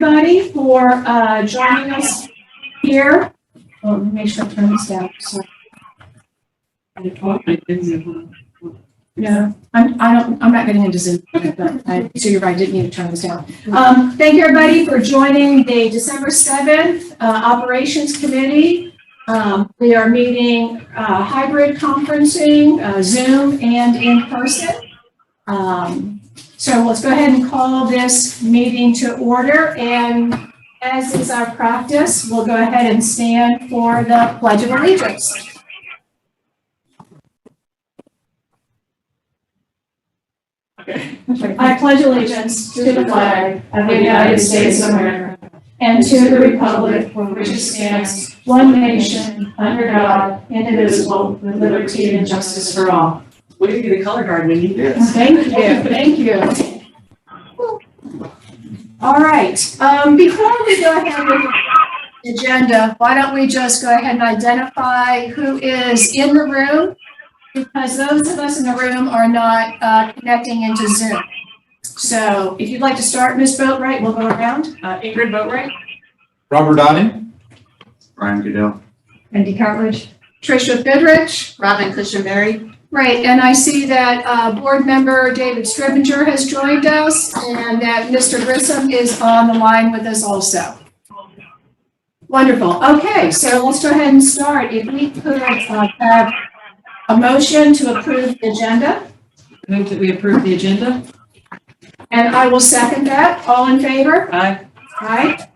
everybody for joining us here. Let me make sure I turn this down. Sorry. No, I'm not getting into Zoom, but so you're right, I didn't need to turn this down. Thank you everybody for joining the December 7th Operations Committee. We are meeting hybrid conferencing, Zoom and in person. So let's go ahead and call this meeting to order, and as is our practice, we'll go ahead and stand for the Pledge of Allegiance. I pledge allegiance to the flag of the United States of America and to the republic for which it stands, one nation, under God, indivisible, with liberty and justice for all. What do you get a color guard when you do this? Thank you, thank you. All right, before we go ahead with the agenda, why don't we just go ahead and identify who is in the room? Because those of us in the room are not connecting into Zoom. So if you'd like to start, Ms. Boatwright, we'll go around. Ingrid Boatwright. Robert Donning. Brian Goodell. Wendy Cartledge. Tricia Fidrich. Robin Cushionberry. Right, and I see that board member David Stribinger has joined us, and that Mr. Grissom is on the line with us also. Wonderful. Okay, so let's go ahead and start. If we could have a motion to approve the agenda. Move that we approve the agenda. And I will second that. All in favor? Aye. Aye.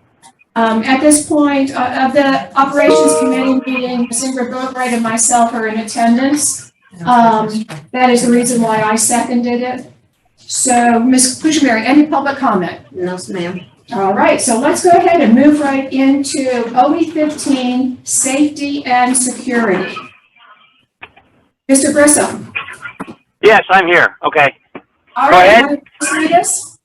At this point of the Operations Committee meeting, Ms. Ingrid Boatwright and myself are in attendance. That is the reason why I seconded it. So, Ms. Cushionberry, any public comment? No, ma'am. All right, so let's go ahead and move right into OE15, Safety and Security. Mr. Grissom. Yes, I'm here. Okay. All Go right, ahead. want to read us?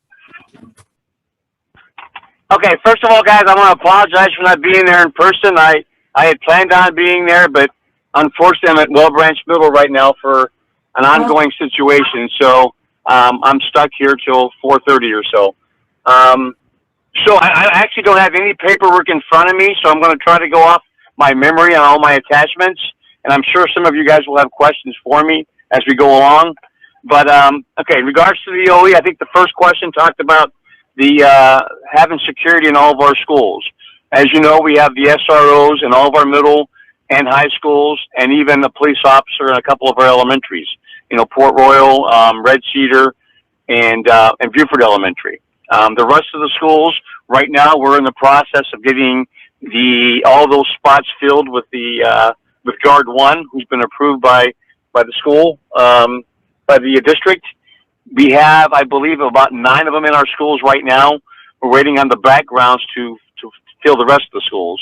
Okay, first of all, guys, I want to apologize for not being there in person. I had planned on being there, but unfortunately, I'm at Well Branch Middle right now for an ongoing situation. So I'm stuck here till 4:30 or so. So I actually don't have any paperwork in front of me, so I'm going to try to go off my memory on all my attachments. And I'm sure some of you guys will have questions for me as we go along. But, okay, in regards to the OE, I think the first question talked about the having security in all of our schools. As you know, we have the SROs in all of our middle and high schools, and even a police officer in a couple of our elementaries. You know, Port Royal, Red Cedar, and Beaufort Elementary. The rest of the schools, right now, we're in the process of getting all those spots filled with with Guard 1, who's been approved by the school, by the district. We have, I believe, about 9 of them in our schools right now. We're waiting on the backgrounds to fill the rest of the schools.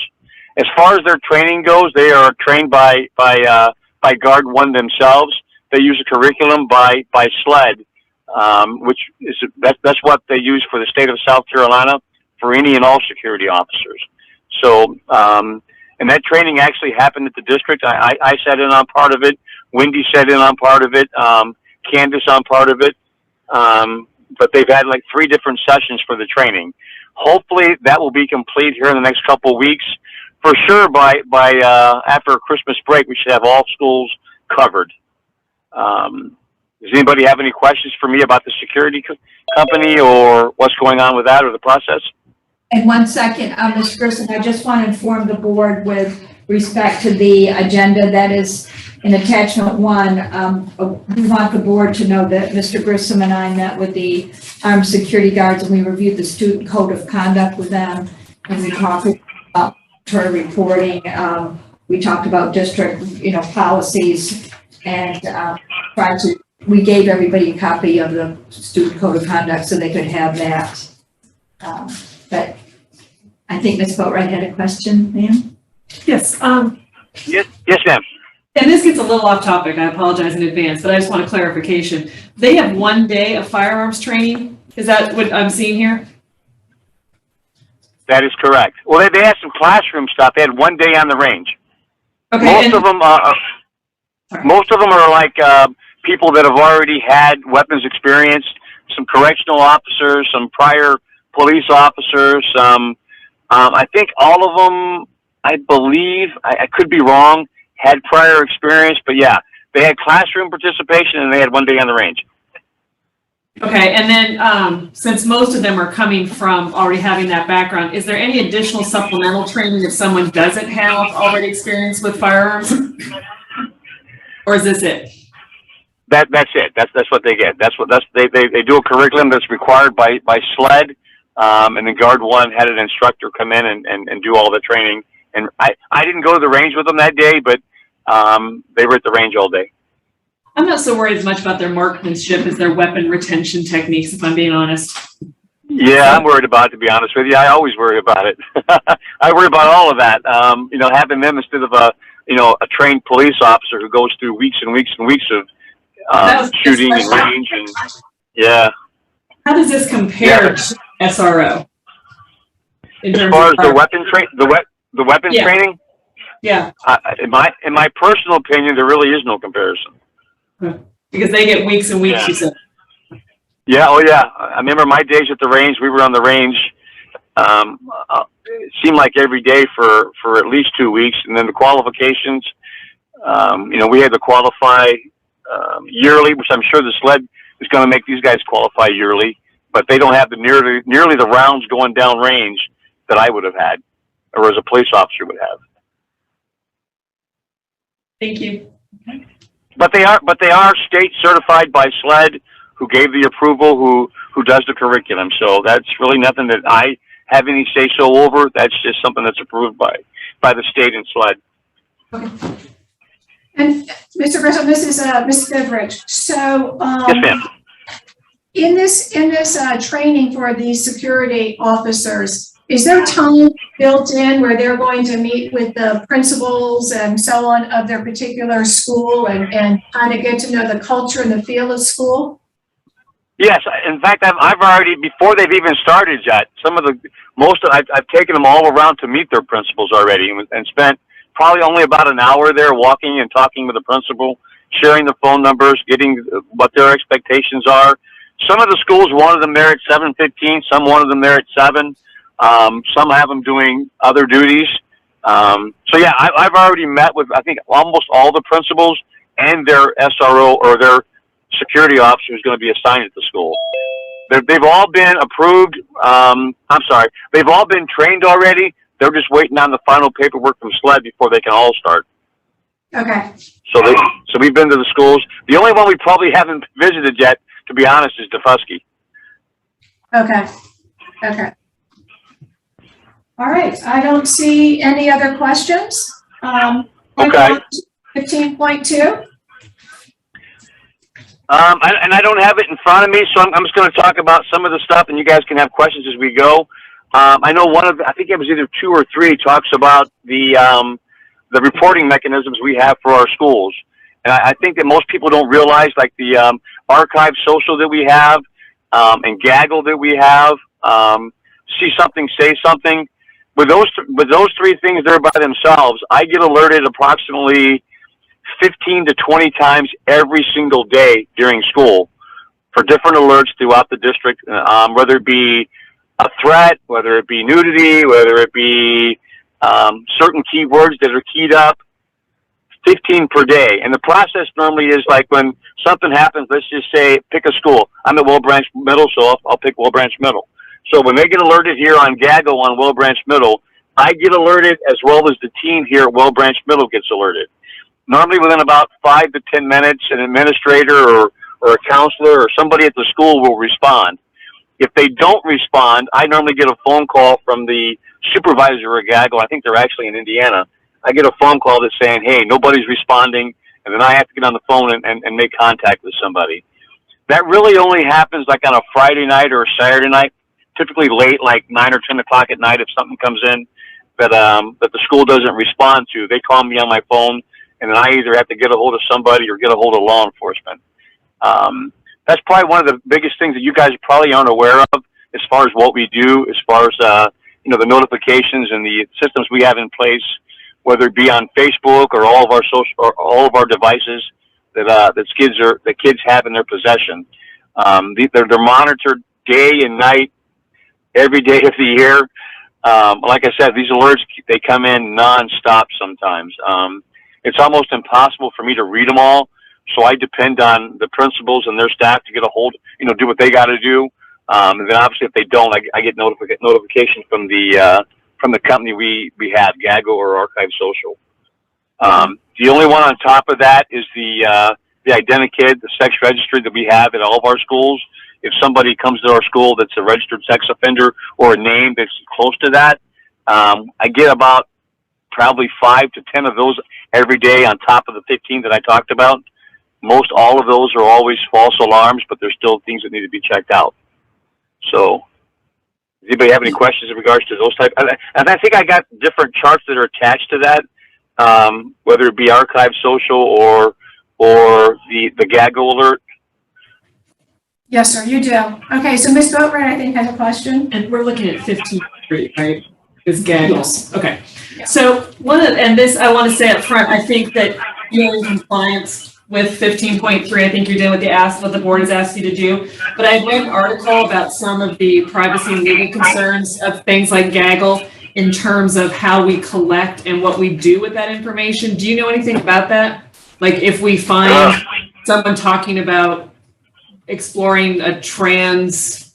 As far as their training goes, they are trained by Guard 1 themselves. They use a curriculum by SLED, which is that's what they use for the state of South Carolina for any and all security officers. So, and that training actually happened at the district. I sat in on part of it. Wendy sat in on part of it. Candace on part of it. But they've had like 3 different sessions for the training. Hopefully that will be complete here in the next couple of weeks. For sure, by after Christmas break, we should have all schools covered. Does anybody have any questions for me about the security company or what's going on with that or the process? And 1 second, Mr. Grissom, I just want to inform the board with respect to the agenda that is in attachment 1. We want the board to know that Mr. Grissom and I met with the armed security guards and we reviewed the student code of conduct with them. And we talked about reporting. We talked about district, policies, and we gave everybody a copy of the student code of conduct so they could have that. But I think Ms. Boatwright had a question, ma'am? Yes. Yes, ma'am. And this gets a little off topic. I apologize in advance, but I just want a clarification. They have 1 day of firearms training. Is that what I'm seeing here? That is correct. Well, they had some classroom stuff. They had 1 day on the range. Okay. Most of them are like people that have already had weapons experience, some correctional officers, some prior police officers, some, I think all of them, I believe, I could be wrong, had prior experience, but yeah, they had classroom participation and they had 1 day on the range. Okay, and then since most of them are coming from already having that background, is there any additional supplemental training if someone doesn't have already experience with firearms? Or is this it? That's it. That's what they get. They do a curriculum that's required by SLED, and then Guard 1 had an instructor come in and do all the training. And I didn't go to the range with them that day, but they were at the range all day. I'm not so worried as much about their marksmanship as their weapon retention techniques, if I'm being honest. Yeah, I'm worried about it, to be honest with you. I always worry about it. I worry about all of that. Having them instead of a trained police officer who goes through weeks and weeks and weeks of shooting and range and yeah. How does this compare to SRO? As far as the weapon weapons training? Yeah. In my personal opinion, there really is no comparison. Because they get weeks and weeks, you said. Yeah, oh yeah. I remember my days at the range, we were on the range, it seemed like every day for at least 2 weeks. And then the qualifications, we had to qualify yearly, which I'm sure the SLED is going to make these guys qualify yearly, but they don't have nearly the rounds going down range that I would have had, or as a police officer would have. Thank you. But they are state certified by SLED, who gave the approval, who does the curriculum. So that's really nothing that I have any say so over. That's just something that's approved by the state and SLED. Okay. And Mr. Grissom, this is Ms. Beveridge. So Yes, ma'am. in this training for these security officers, is there time built in where they're going to meet with the principals and so on of their particular school and kind of get to know the culture and the feel of school? Yes, in fact, I've already, before they've even started yet, I've taken them all around to meet their principals already and spent probably only about an hour there walking and talking with the principal, sharing the phone numbers, getting what their expectations are. Some of the schools wanted them there at 7:15, some wanted them there at 7. Some have them doing other duties. So yeah, I've already met with, I think, almost all the principals and their SRO or their security officer who's going to be assigned at the school. They've all been approved. They've all been trained already. They're just waiting on the final paperwork from SLED before they can all start. Okay. So we've been to the schools. The only one we probably haven't visited yet, to be honest, is DeFusky. Okay. Okay. All right. I don't see any other questions. Okay. 15.2. And I don't have it in front of me, so I'm just going to talk about some of the stuff, and you guys can have questions as we go. I know I think it was either 2 or 3, talks about the reporting mechanisms we have for our schools. And I think that most people don't realize, like the archive social that we have, and gaggle that we have, see something, say something. With those 3 things there by themselves, I get alerted approximately 15 to 20 times every single day during school for different alerts throughout the district, whether it be a threat, whether it be nudity, whether it be certain keywords that are keyed up, 15 per day. And the process normally is like when something happens, let's just say, pick a school. I'm at Will Branch Middle, so I'll pick Will Branch Middle. So when they get alerted here on Gaggle on Will Branch Middle, I get alerted as well as the team here at Will Branch Middle gets alerted. Normally within about 5 to 10 minutes, an administrator or a counselor or somebody at the school will respond. If they don't respond, I normally get a phone call from the supervisor at Gaggle. I think they're actually in Indiana. I get a phone call that's saying, hey, nobody's responding, and then I have to get on the phone and make contact with somebody. That really only happens like on a Friday night or a Saturday night, typically late, like 9 or 10 o'clock at night if something comes in that the school doesn't respond to. They call me on my phone, and then I either have to get a hold of somebody or get a hold of law enforcement. That's probably one of the biggest things that you guys probably aren't aware of as far as what we do, as far as the notifications and the systems we have in place, whether it be on Facebook or all of our social or all of our devices that kids have in their possession. They're monitored day and night, every day of the year. Like I said, these alerts, they come in nonstop sometimes. It's almost impossible for me to read them all. So I depend on the principals and their staff to get a hold, do what they got to do. And then obviously if they don't, I get notification from the company we have, Gaggle or Archive Social. The only one on top of that is the Identikid, the sex registry that we have at all of our schools. If somebody comes to our school that's a registered sex offender or a name that's close to that, I get about probably 5 to 10 of those every day on top of the 15 that I talked about. Most all of those are always false alarms, but there's still things that need to be checked out. So, does anybody have any questions in regards to those type? And I think I got different charts that are attached to that, whether it be Archive Social or the Gaggle alert. Yes, sir, you do. Okay, so Ms. Beaufort, I think, has a question. And we're looking at 15.3, right? Is Gaggle. Yes. Okay. So and this I want to say up front, I think that you're in compliance with 15.3. I think you're doing what the board has asked you to do. But I read an article about some of the privacy and legal concerns of things like Gaggle in terms of how we collect and what we do with that information. Do you know anything about that? Like if we find someone talking about exploring a trans,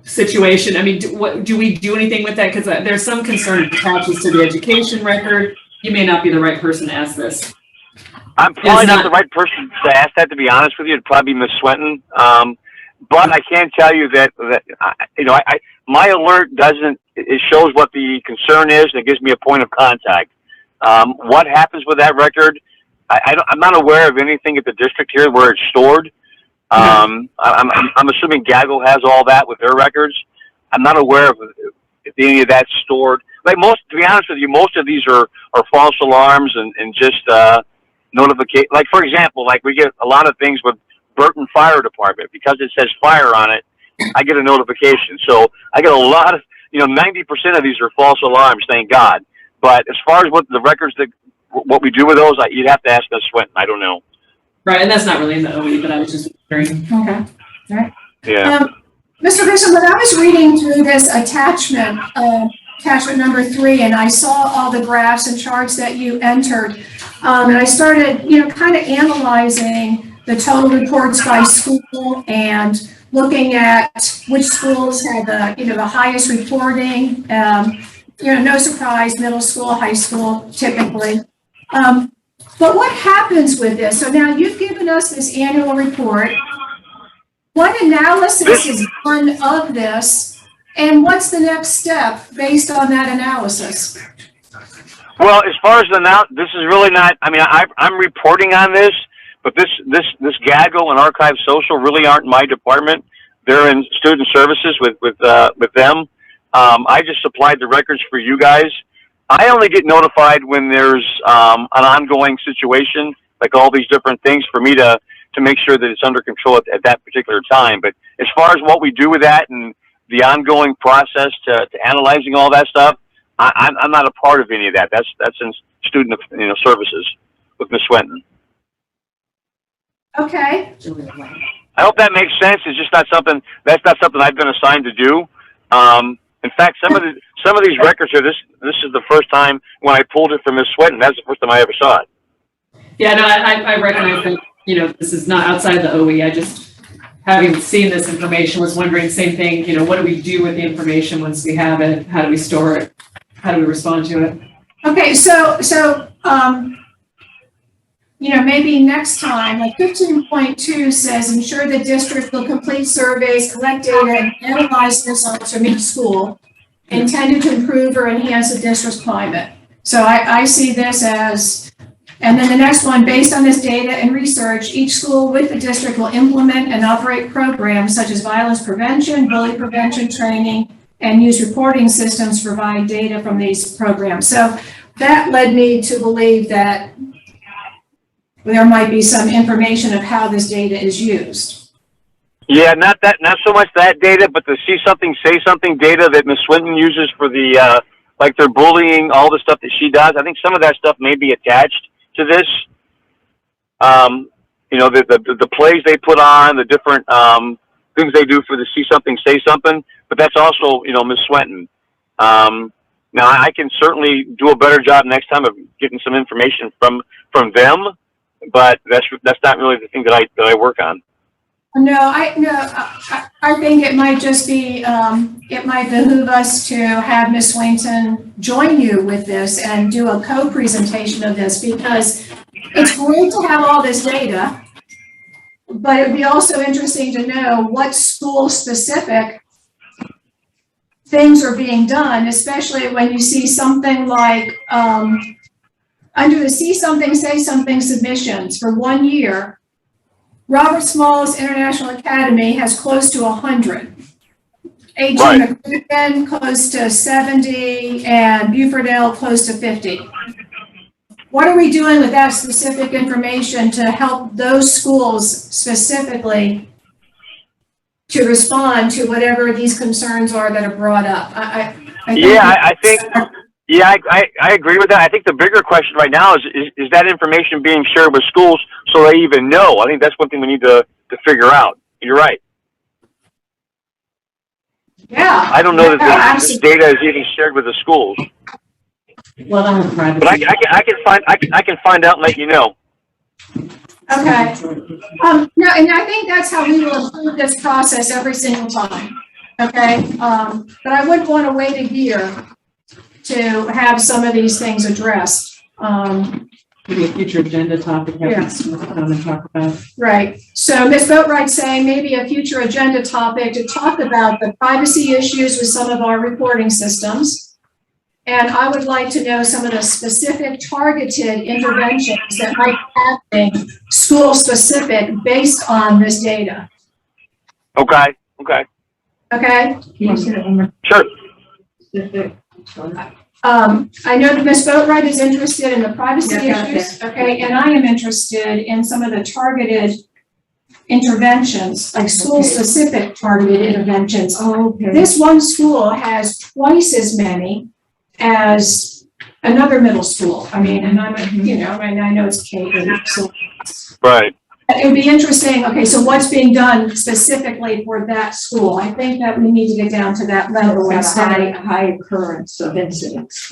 situation. I mean, do we do anything with that? Because there's some concern attaches to the education record. You may not be the right person to ask this. I'm probably not the right person to ask that, to be honest with you. It'd probably be Ms. Swinton. But I can tell you that my alert it shows what the concern is, and it gives me a point of contact. What happens with that record? I'm not aware of anything at the district here where it's stored. I'm assuming Gaggle has all that with their records. I'm not aware of if any of that's stored. To be honest with you, most of these are false alarms and just notification. Like for example, we get a lot of things with Burton Fire Department because it says fire on it. I get a notification, so I get a lot of 90% of these are false alarms. Thank God. But as far as what the records what we do with those, you'd have to ask Ms. Swinton. I don't know. Right, and that's not really in the OE, but I was just wondering. Okay, all right. Yeah. Mr. Grissom, when I was reading through this attachment number 3, and I saw all the graphs and charts that you entered, and I started, kind of analyzing the total reports by school and looking at which schools had the highest reporting. No surprise, middle school, high school, typically. But what happens with this? So now you've given us this annual report. What analysis is done of this, and what's the next step based on that analysis? Well, as far as this is really not. I mean, I'm reporting on this, but this Gaggle and Archive Social really aren't my department. They're in student services with them. I just supplied the records for you guys. I only get notified when there's an ongoing situation, like all these different things, for me to make sure that it's under control at that particular time. But as far as what we do with that and the ongoing process to analyzing all that stuff, I'm not a part of any of that. That's in student services with Ms. Swinton. Okay. I hope that makes sense. It's just not something I've been assigned to do. In fact, some of these records here, this is the first time when I pulled it from Ms. Swinton. That's the first time I ever saw it. Yeah, no, I recognize that, this is not outside the OE. I just, having seen this information, was wondering same thing, what do we do with the information once we have it? How do we store it? How do we respond to it? Okay, so maybe next time, like 15.2 says, ensure the district will complete surveys, collect data, and analyze results from each school intended to improve or enhance the district's climate. So I see this as, and then the next one, based on this data and research, each school with the district will implement and operate programs such as violence prevention, bully prevention training, and use reporting systems to provide data from these programs. So that led me to believe that there might be some information of how this data is used. Yeah, not so much that data, but the see something, say something data that Ms. Swinton uses for the, like their bullying, all the stuff that she does. I think some of that stuff may be attached to this. The plays they put on, the different, things they do for the See Something, Say Something, but that's also, Ms. Swenton. Now I can certainly do a better job next time of getting some information from them, but that's not really the thing that I work on. No, I think it might just be, it might behoove us to have Ms. Swinton join you with this and do a co-presentation of this, because it's great to have all this data, but it would be also interesting to know what school-specific things are being done, especially when you see something like, under the See Something, Say Something submissions for 1 year, Robert Small's International Academy has close to 100. A.G. Right. McCracken close to 70, and Beaufort close to 50. What are we doing with that specific information to help those schools specifically to respond to whatever these concerns are that are brought up? I agree with that. I think the bigger question right now is that information being shared with schools so they even know? I think that's one thing we need to figure out. You're right. Yeah. I don't know that this data is even shared with the schools. Well, I have privacy. But I can find out and let you know. Okay. No, and I think that's how we will improve this process every single time. Okay. But I wouldn't want to wait a year to have some of these things addressed. Maybe a future agenda topic. Yeah. And talk about. Right. So Ms. Boatwright's saying maybe a future agenda topic to talk about the privacy issues with some of our reporting systems. And I would like to know some of the specific targeted interventions that might be happening school specific based on this data. Okay. Okay. Sure. I know that Ms. Boatwright is interested in the privacy issues, okay, and I am interested in some of the targeted interventions, like school-specific targeted interventions. This one school has twice as many as another middle school. I mean, and I know it's K-8, so. Right. It would be interesting, okay, so what's being done specifically for that school? I think that we need to get down to that level. High occurrence of incidents.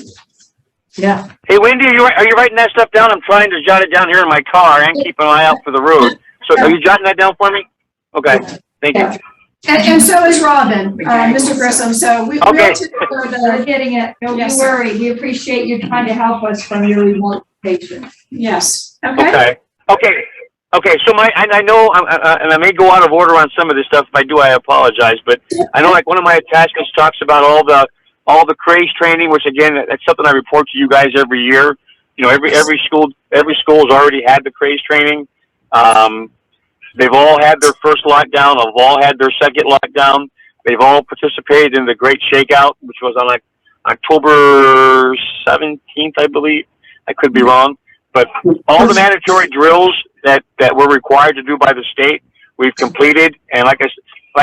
Yeah. Hey, Wendy, are you writing that stuff down? I'm trying to jot it down here in my car and keep an eye out for the road. So are you jotting that down for me? Okay, thank you. And so is Robin, Mr. Grissom, so we're getting it. Don't Yes, you worry. We appreciate you trying to help us from your remote location. yes, okay? Okay, so I know, and I may go out of order on some of this stuff. If I do, I apologize. But I know, like, one of my attachments talks about all the craze training, which again, that's something I report to you guys every year. Every school's already had the craze training. They've all had their first lockdown. They've all had their second lockdown. They've all participated in the Great Shakeout, which was on like October 17th, I believe. I could be wrong, but all the mandatory drills that we're required to do by the state, we've completed. And like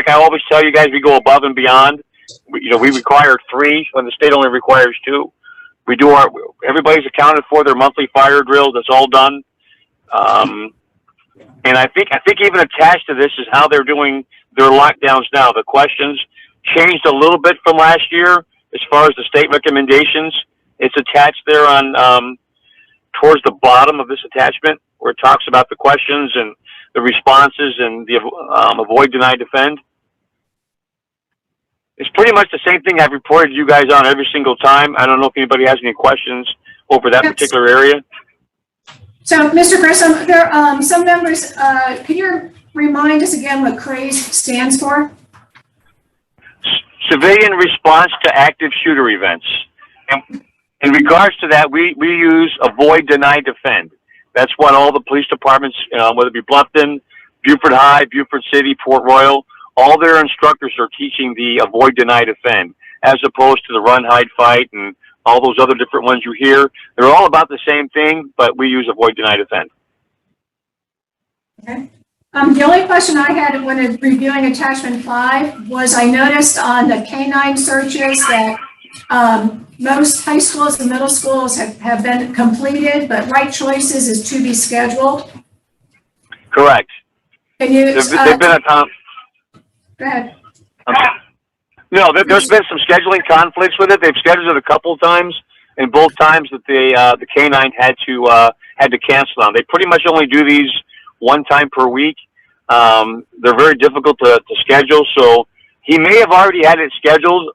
I always tell you guys, we go above and beyond. We require 3 when the state only requires 2. We do everybody's accounted for their monthly fire drills. That's all done. And I think even attached to this is how they're doing their lockdowns now. The questions changed a little bit from last year as far as the state recommendations. It's attached there on towards the bottom of this attachment, where it talks about the questions and the responses and the avoid, deny, defend. It's pretty much the same thing I've reported you guys on every single time. I don't know if anybody has any questions over that particular area. So, Mr. Grissom, there some members, can you remind us again what CRAZE stands for? Civilian Response to Active Shooter Events. And in regards to that, we use avoid, deny, defend. That's what all the police departments, whether it be Bluffton, Beaufort High, Beaufort City, Port Royal, all their instructors are teaching the avoid, deny, defend, as opposed to the run, hide, fight, and all those other different ones you hear. They're all about the same thing, but we use avoid, deny, defend. Okay. The only question I had when reviewing attachment 5 was I noticed on the K9 searches that most high schools and middle schools have been completed, but right choices is to be scheduled. Correct. Can you? They've been Go ahead. No, there's been some scheduling conflicts with it. They've scheduled it a couple of times, and both times that the K-9 had to cancel them. They pretty much only do these one time per week. They're very difficult to schedule, so he may have already had it scheduled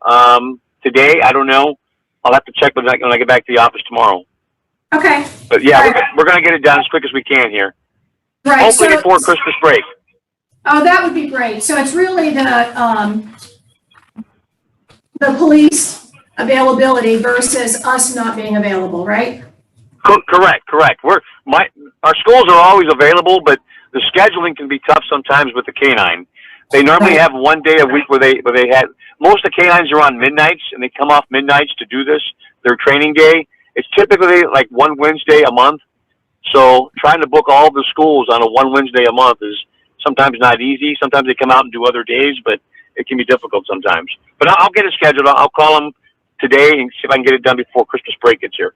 today. I don't know. I'll have to check when I get back to the office tomorrow. Okay. But yeah, Right. we're going to get it done as quick as we can here. Right. Hopefully So, before Christmas break. oh, that would be great. So it's really the police availability versus us not being available, right? Correct. Our schools are always available, but the scheduling can be tough sometimes with the K-9. They normally Right. have one day a week where they had, most of the K-9s are on midnights, and they come off midnights to do this, their training day. It's typically like one Wednesday a month. So trying to book all the schools on a one Wednesday a month is sometimes not easy. Sometimes they come out and do other days, but it can be difficult sometimes. But I'll get it scheduled. I'll call them today and see if I can get it done before Christmas break gets here.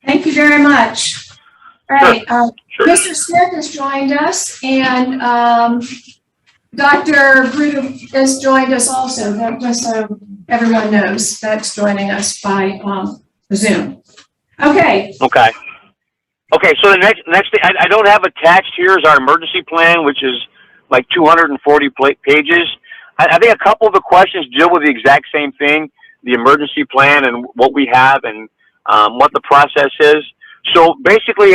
Thank you very much. All right, Sure. Mr. Smith has joined us, and Dr. Bruder has joined us also, just so everyone knows, that's joining us by Zoom. Okay. Okay, so the next thing, I don't have attached here is our emergency plan, which is like 240 pages. I think a couple of the questions deal with the exact same thing, the emergency plan and what we have and what the process is. So basically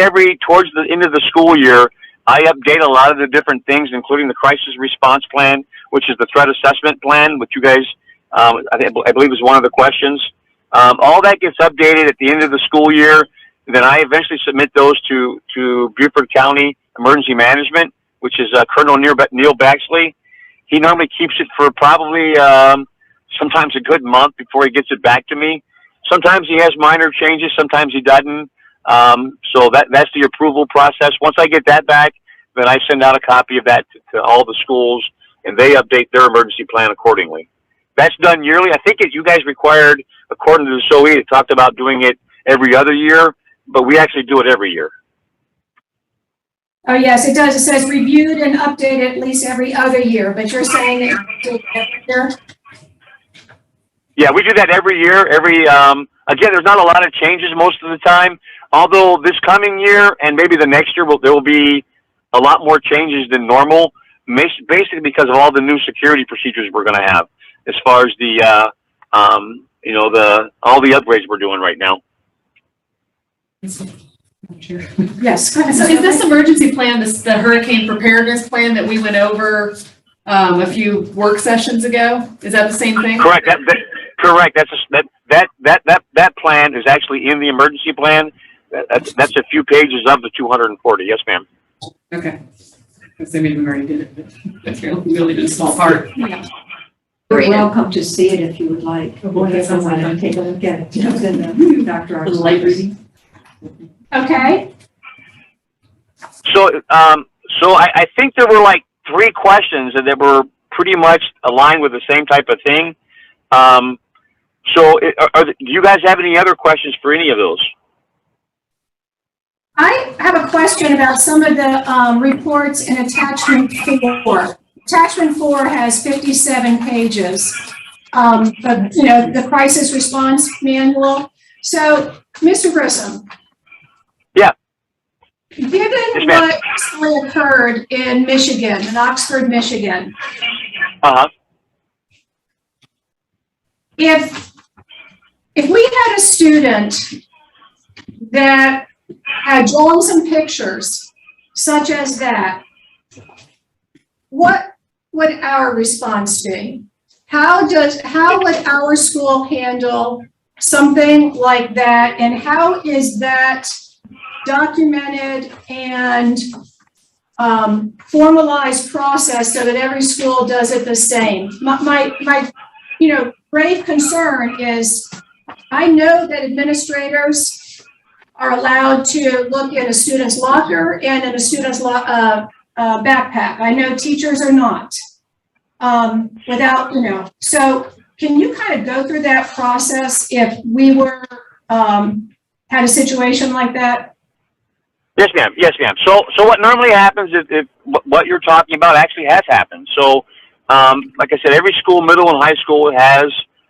towards the end of the school year, I update a lot of the different things, including the crisis response plan, which is the threat assessment plan, which you guys, I believe is one of the questions. All that gets updated at the end of the school year. Then I eventually submit those to Beaufort County Emergency Management, which is Colonel Neil Baxley. He normally keeps it for probably sometimes a good month before he gets it back to me. Sometimes he has minor changes, sometimes he doesn't. So that's the approval process. Once I get that back, then I send out a copy of that to all the schools, and they update their emergency plan accordingly. That's done yearly. I think you guys required, according to the SOE, it talked about doing it every other year, but we actually do it every year. Oh, yes, it does. It says reviewed and updated at least every other year, but you're saying that you do it every year? Yeah, we do that every year. Again, there's not a lot of changes most of the time, although this coming year and maybe the next year there will be a lot more changes than normal, basically because of all the new security procedures we're going to have as far as the all the upgrades we're doing right now. Yes, go ahead. So is this emergency plan, the hurricane preparedness plan that we went over a few work sessions ago? Is that the same thing? Correct. Correct. That plan is actually in the emergency plan. That's a few pages of the 240. Yes, ma'am. Okay. Because maybe we already did it, but that's really just a small part. Yeah. You're welcome to see it if you would like. Oh, boy, that sounds like fun. Take a look at it. It's in the Dr. The light reading. Okay. So I think there were like 3 questions that were pretty much aligned with the same type of thing. Do you guys have any other questions for any of those? I have a question about some of the reports in attachment 4. Attachment 4 has 57 pages, but the crisis response manual. So, Mr. Grissom. Yeah. Given Yes, ma'am. what recently occurred in Michigan, in Oxford, Michigan, if we had a student that had drawn some pictures such as that, what would our response be? How would our school handle something like that, and how is that documented and formalized process so that every school does it the same? My grave concern is, I know that administrators are allowed to look at a student's locker and in a student's backpack. I know teachers are not, so can you kind of go through that process if we were, had a situation like that? Yes, ma'am. Yes, ma'am. So what normally happens if what you're talking about actually has happened. So, like I said, every school, middle and high school, has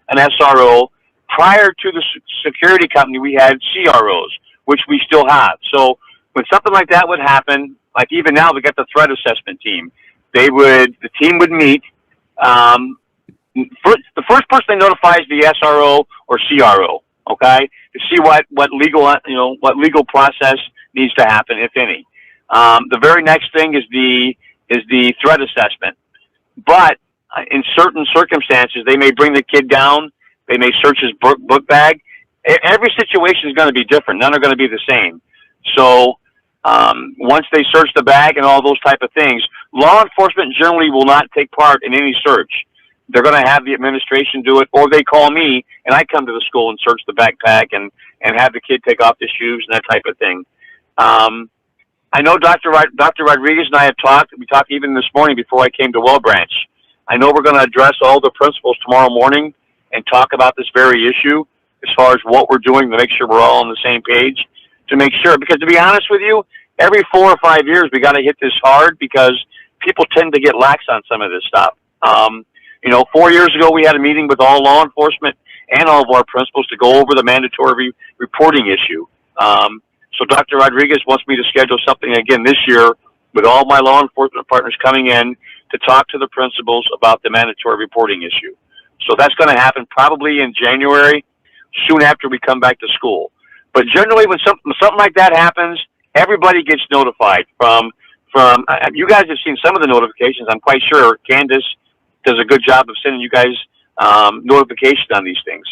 an SRO. Prior to the security company, we had CROs, which we still have. So when something like that would happen, like even now, we got the threat assessment team. The team would meet. The first person they notify is the SRO or CRO. Okay, to see what legal process needs to happen, if any. The very next thing is the threat assessment. But in certain circumstances, they may bring the kid down. They may search his book bag. Every situation is going to be different. None are going to be the same. So once they search the bag and all those type of things, law enforcement generally will not take part in any search. They're going to have the administration do it, or they call me and I come to the school and search the backpack and have the kid take off his shoes and that type of thing. I know Dr. Rodriguez and I have talked. We talked even this morning before I came to Well Branch. I know we're going to address all the principals tomorrow morning and talk about this very issue as far as what we're doing to make sure we're all on the same page, to make sure. Because to be honest with you, every 4 or 5 years we got to hit this hard because people tend to get lax on some of this stuff. 4 years ago we had a meeting with all law enforcement and all of our principals to go over the mandatory reporting issue. So Dr. Rodriguez wants me to schedule something again this year with all my law enforcement partners coming in to talk to the principals about the mandatory reporting issue. So that's going to happen probably in January, soon after we come back to school. But generally, when something like that happens, everybody gets notified. From you guys have seen some of the notifications. I'm quite sure Candace does a good job of sending you guys notifications on these things.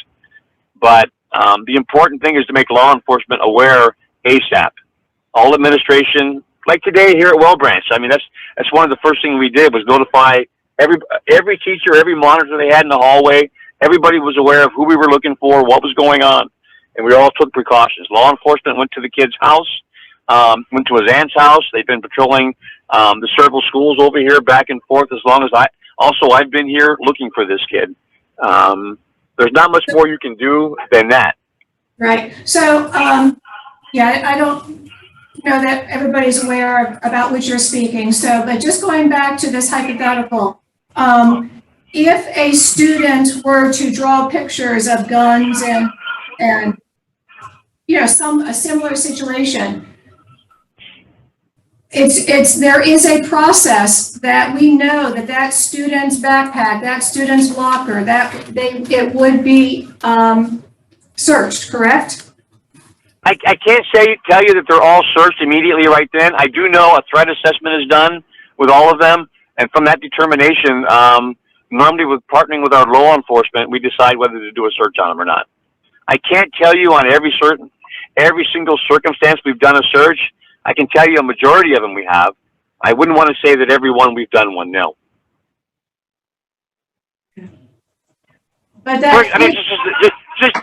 But the important thing is to make law enforcement aware ASAP. All administration, like today here at Well Branch. I mean, that's one of the first things we did was notify every teacher, every monitor they had in the hallway. Everybody was aware of who we were looking for, what was going on, and we all took precautions. Law enforcement went to the kid's house, went to his aunt's house. They've been patrolling the several schools over here back and forth as long as I've been here looking for this kid. There's not much more you can do than that. Right. So, I don't know that everybody's aware about what you're speaking. So, but just going back to this hypothetical, if a student were to draw pictures of guns and a similar situation, there is a process that we know that student's backpack, that student's locker, it would be searched, correct? I can't tell you that they're all searched immediately right then. I do know a threat assessment is done with all of them, and from that determination, normally with partnering with our law enforcement, we decide whether to do a search on them or not. I can't tell you on every single circumstance we've done a search. I can tell you a majority of them we have. I wouldn't want to say that every one we've done one, no. But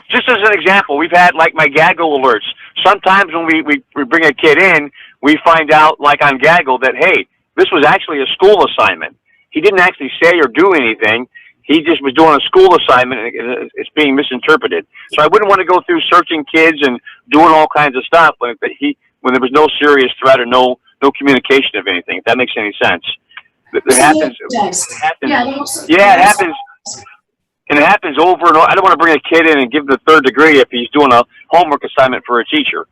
just as an example, we've had like my gaggle alerts. Sometimes when we bring a kid in, we find out like on gaggle that, hey, this was actually a school assignment. He didn't actually say or do anything. He just was doing a school assignment and it's being misinterpreted. So I wouldn't want to go through searching kids and doing all kinds of stuff when there was no serious threat or no communication of anything, if that makes any sense. It happens. It happens. And it happens over and over. I don't want to bring a kid in and give him the third degree if he's doing a homework assignment for a teacher.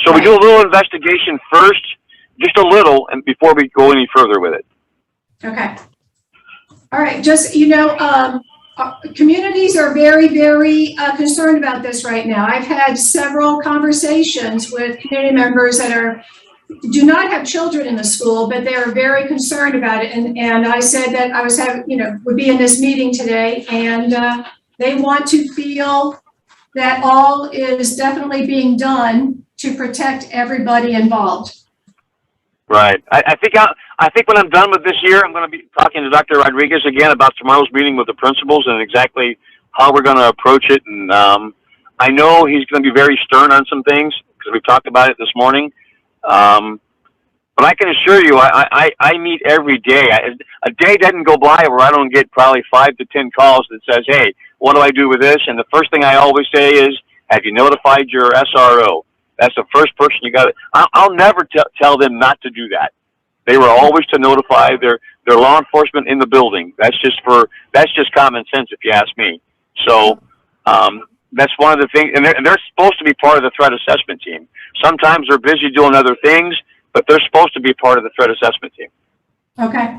So we do a little investigation first, just a little, and before we go any further with it. Okay. All right. Just, communities are very, very concerned about this right now. I've had several conversations with community members that do not have children in the school, but they're very concerned about it. And I said that I would be in this meeting today, and they want to feel that all is definitely being done to protect everybody involved. Right. I think when I'm done with this year, I'm going to be talking to Dr. Rodriguez again about tomorrow's meeting with the principals and exactly how we're going to approach it. And I know he's going to be very stern on some things because we talked about it this morning. But I can assure you, I meet every day. A day doesn't go by where I don't get probably 5 to 10 calls that says, hey, what do I do with this? And the first thing I always say is, have you notified your SRO? That's the first person you got to, I'll never tell them not to do that. They were always to notify their law enforcement in the building. That's just common sense if you ask me. So, that's one of the things, and they're supposed to be part of the threat assessment team. Sometimes they're busy doing other things, but they're supposed to be part of the threat assessment team. Okay.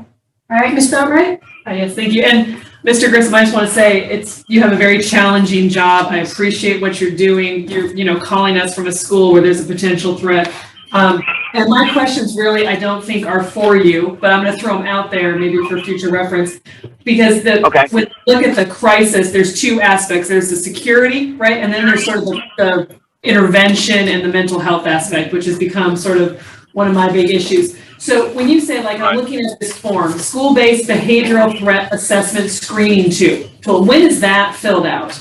All right, Ms. Belgrade? Yes, thank you. And Mr. Grissom, I just want to say you have a very challenging job. I appreciate what you're doing. You're, calling us from a school where there's a potential threat. And my questions really, I don't think are for you, but I'm going to throw them out there maybe for future reference. Because when you look at the crisis, there's two aspects. There's the security, right? And then there's sort of the intervention and the mental health aspect, which has become sort of one of my big issues. So when you say, like, I'm looking at this form, school-based behavioral threat assessment screening tool, when is that filled out?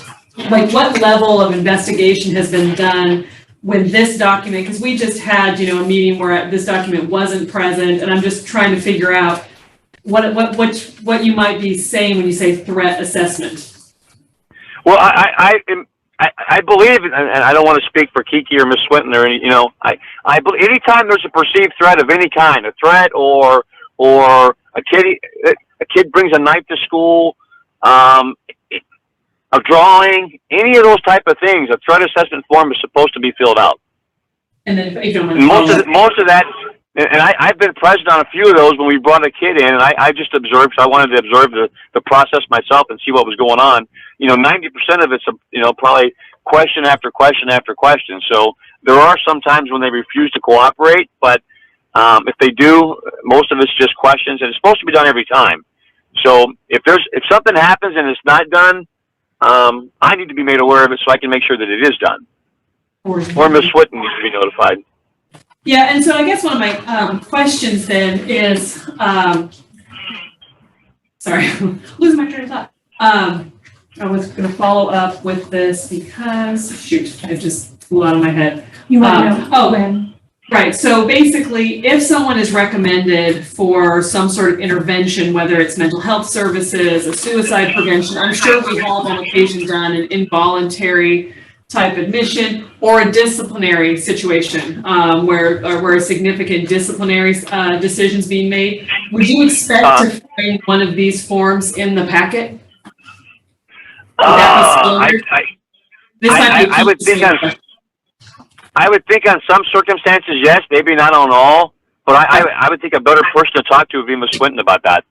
Like, what level of investigation has been done with this document? Because we just had, a meeting where this document wasn't present, and I'm just trying to figure out what you might be saying when you say threat assessment. Well, I believe, and I don't want to speak for Kiki or Miss Swinton or any, I believe anytime there's a perceived threat of any kind, a threat or a kid brings a knife to school, a drawing, any of those type of things, a threat assessment form is supposed to be filled out. And then if you don't most of that, and I've been present on a few of those when we brought a kid in, and I just observed, so I wanted to observe the process myself and see what was going on. 90% of it's, probably question after question after question. So there are some times when they refuse to cooperate, but if they do, most of it's just questions, and it's supposed to be done every time. So if something happens and it's not done, I need to be made aware of it so I can make sure that it is done. Or Ms. Swinton needs to be notified. Yeah, and so I guess one of my questions then is, sorry, losing my train of thought. I was going to follow up with this because, shoot, it just flew out of my head. You want to know when? Right. So basically, if someone is recommended for some sort of intervention, whether it's mental health services, a suicide prevention, I'm sure we have on occasion done an involuntary type admission or a disciplinary situation where a significant disciplinary decisions being made. Would you expect to find one of these forms in the packet? I would think on some circumstances, yes, maybe not on all, but I would think a better person to talk to would be Ms. Swinton about that.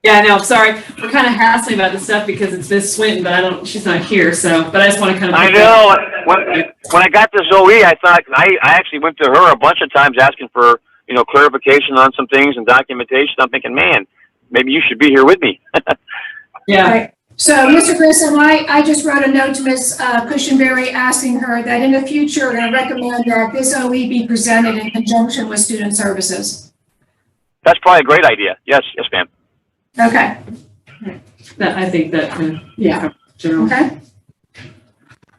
Yeah, no, sorry. We're kind of hassling about this stuff because it's Ms. Swinton, but she's not here, but I just want to kind of. I know. When I got to Zoe, I thought, I actually went to her a bunch of times asking for, clarification on some things and documentation. I'm thinking, man, maybe you should be here with me. Yeah. Right. So, Mr. Grissom, I just wrote a note to Ms. Cushenberry asking her that in the future, we're going to recommend that this OE be presented in conjunction with student services. That's probably a great idea. Yes, ma'am. Okay. I think that, yeah. General. Okay.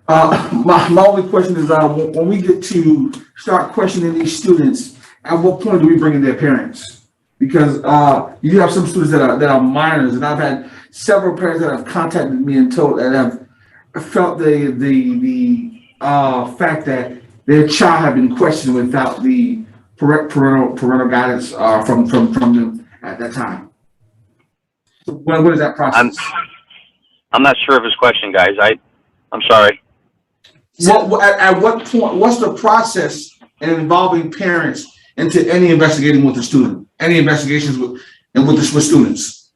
My only question is, when we get to start questioning these students, at what point do we bring in their parents? Because you have some students that are minors, and I've had several parents that have contacted me and told that have felt the fact that their child had been questioned without the parental guidance from them at that time. So what is that process? I'm not sure of his question, guys. I'm sorry. At what point? What's the process in involving parents into any investigating with the student? Any investigations with students?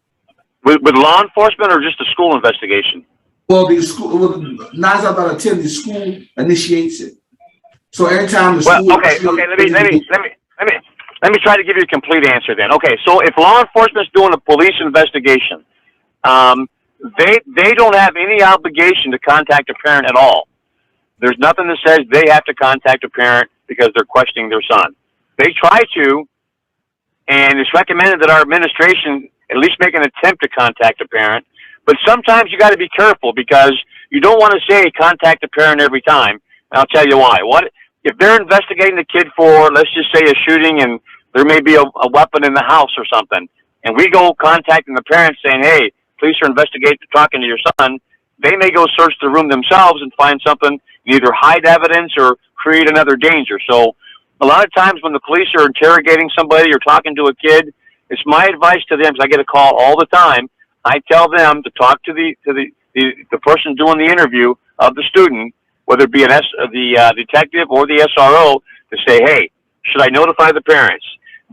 With law enforcement or just a school investigation? Well, the school, 9 times out of 10, the school initiates it. So anytime the school. Okay. Let me try to give you a complete answer then. Okay, so if law enforcement's doing a police investigation, they don't have any obligation to contact a parent at all. There's nothing that says they have to contact a parent because they're questioning their son. They try to, and it's recommended that our administration at least make an attempt to contact a parent. But sometimes you got to be careful because you don't want to say contact a parent every time. And I'll tell you why. What if they're investigating the kid for, let's just say, a shooting, and there may be a weapon in the house or something, and we go contacting the parents saying, hey, police are investigating, talking to your son, they may go search the room themselves and find something, either hide evidence or create another danger. So a lot of times when the police are interrogating somebody or talking to a kid, it's my advice to them, because I get a call all the time. I tell them to talk to the person doing the interview of the student, whether it be the detective or the SRO, to say, hey, should I notify the parents?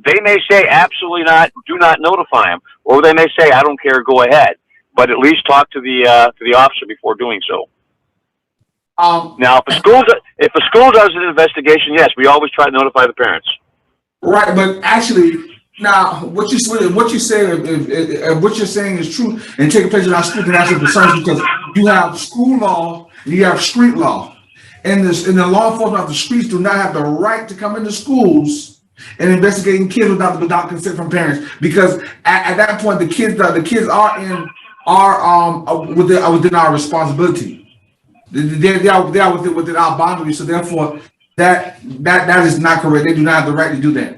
They may say absolutely not, do not notify them, or they may say I don't care, go ahead. But at least talk to the officer before doing so. Now, if a school does an investigation, yes, we always try to notify the parents. Right, but actually, now what you're saying is true and taking place in our school and national concerns, because you have school law and you have street law, and the law enforcement of the streets do not have the right to come into schools and investigating kids without consent from parents, because at that point the kids are within our responsibility. They are within our boundaries, so therefore that is not correct. They do not have the right to do that.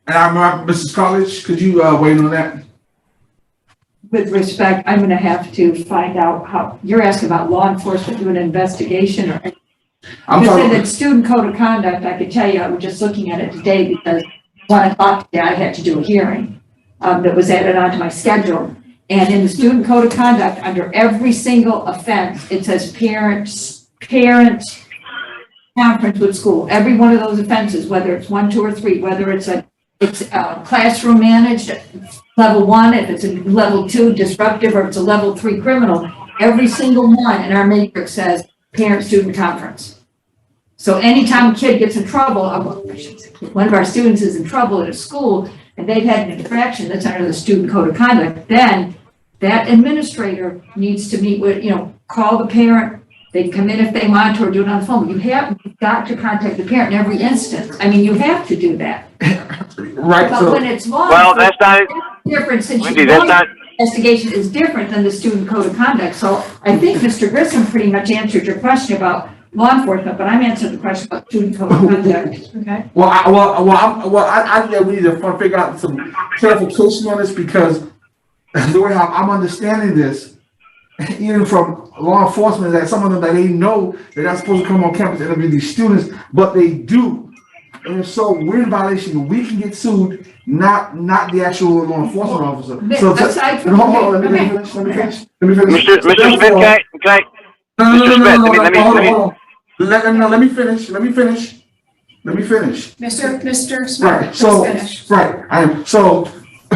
And I'm Mrs. College, could you weigh in on that? With respect, I'm gonna have to find out how, you're asking about law enforcement doing an investigation, or I'm because talking. in the student code of conduct, I could tell you, I was just looking at it today because 1 o'clock today, I had to do a hearing that was added onto my schedule. And in the student code of conduct, under every single offense, it says parent conference with school. Every one of those offenses, whether it's 1, 2, or 3, whether it's classroom managed, level 1, if it's a level 2 disruptive, or if it's a level 3 criminal, every single one in our matrix says parent-student conference. So anytime a kid gets in trouble, one of our students is in trouble at a school and they've had an infraction that's under the student code of conduct, then that administrator needs to meet with, call the parent. They come in if they want to, or do it on the phone. You've got to contact the parent in every instance. I mean, you have to do that. Right. But when it's law, Well, that's not different, since Wendy, that's not. investigation is different than the student code of conduct. So I think Mr. Grissom pretty much answered your question about law enforcement, but I'm answering the question about student code of conduct. Okay. I think we need to figure out some clarification on this, because the way how I'm understanding this, even from law enforcement, that some of them that they know they're not supposed to come on campus and interview these students, but they do. And so we're in violation. We can get sued, not the actual law enforcement officer. So Aside from hold on, let me finish. Mr. Smith, can I? No, Mr. Smith, hold on. Let me finish. Mr. Smith, Right. So finish. right. I am. So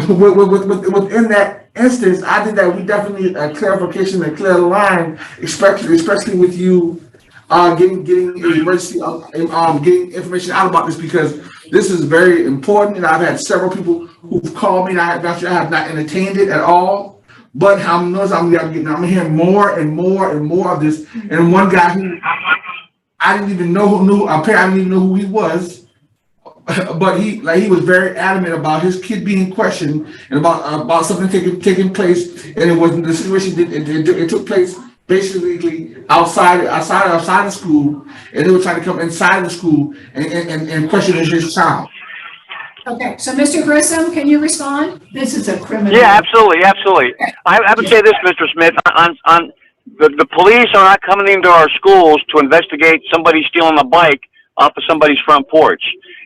within that instance, I think that we definitely need a clarification, a clear line, especially with you getting emergency getting information out about this, because this is very important. And I've had several people who've called me, and I have not entertained it at all. But I'm hearing more and more of this. And one guy who I didn't even know apparently I didn't even know who he was. But he was very adamant about his kid being questioned and about something taking place, and it wasn't the situation. It took place basically outside the school, and they were trying to come inside the school and question his child. Okay, so Mr. Grissom, can you respond? This is a criminal. Yeah, absolutely. I would say this, Mr. Smith, on the police are not coming into our schools to investigate somebody stealing a bike off of somebody's front porch.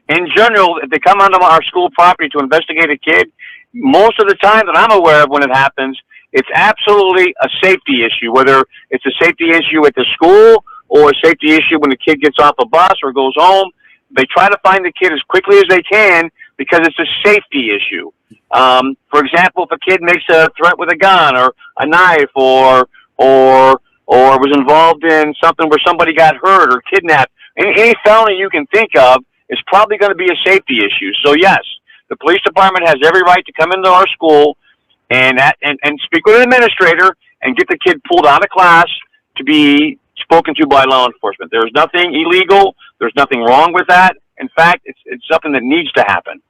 In general, if they come onto our school property to investigate a kid, most of the time that I'm aware of when it happens, it's absolutely a safety issue, whether it's a safety issue at the school or a safety issue when the kid gets off a bus or goes home. They try to find the kid as quickly as they can because it's a safety issue. For example, if a kid makes a threat with a gun or a knife or was involved in something where somebody got hurt or kidnapped, any felony you can think of is probably going to be a safety issue. So yes, the police department has every right to come into our school and speak with an administrator and get the kid pulled out of class to be spoken to by law enforcement. There's nothing illegal. There's nothing wrong with that. In fact, it's something that needs to happen.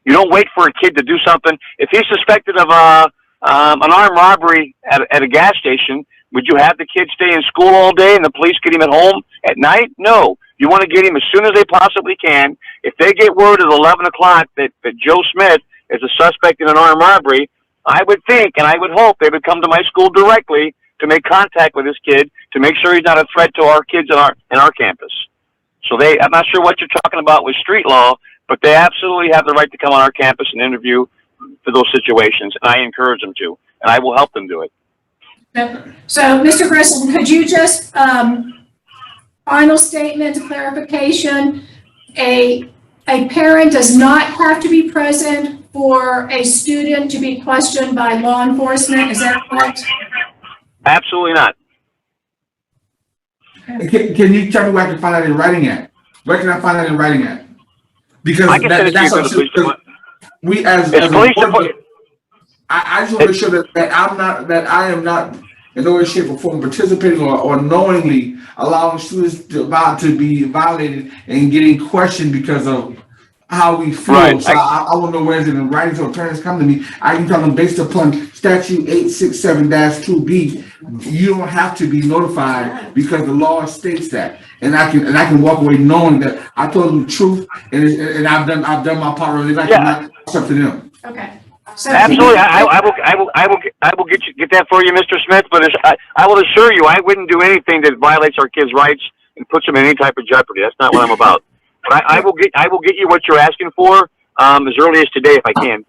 You don't wait for a kid to do something. If he's suspected of an armed robbery at a gas station, would you have the kid stay in school all day and the police get him at home at night? No. You want to get him as soon as they possibly can. If they get word at 11 o'clock that Joe Smith is a suspect in an armed robbery, I would think and I would hope they would come to my school directly to make contact with this kid to make sure he's not a threat to our kids in our campus. So I'm not sure what you're talking about with street law, but they absolutely have the right to come on our campus and interview for those situations, and I encourage them to, and I will help them do it. So, Mr. Grissom, could you just, final statement, clarification, a parent does not have to be present for a student to be questioned by law enforcement, is that correct? Absolutely not. Can you tell me where I can find that in writing at? Where can I find that in writing at? Because I can send it to you from the police department. we as It's a police board, department. I just want to make sure that I am not in no way, shape, or form participating or knowingly allowing students to be violated and getting questioned because of how we feel. Right. So I want to know where is it in writing, so if parents come to me, I can tell them based upon statute 867-2B, you don't have to be notified because the law states that. And I can walk away knowing that I told them the truth and I've done my part. Really, like not it's up to them. Okay. So Absolutely, I will get that for you, Mr. Smith. But I will assure you, I wouldn't do anything that violates our kids' rights and puts them in any type of jeopardy. That's not what I'm about. But I will get you what you're asking for as early as today if I can.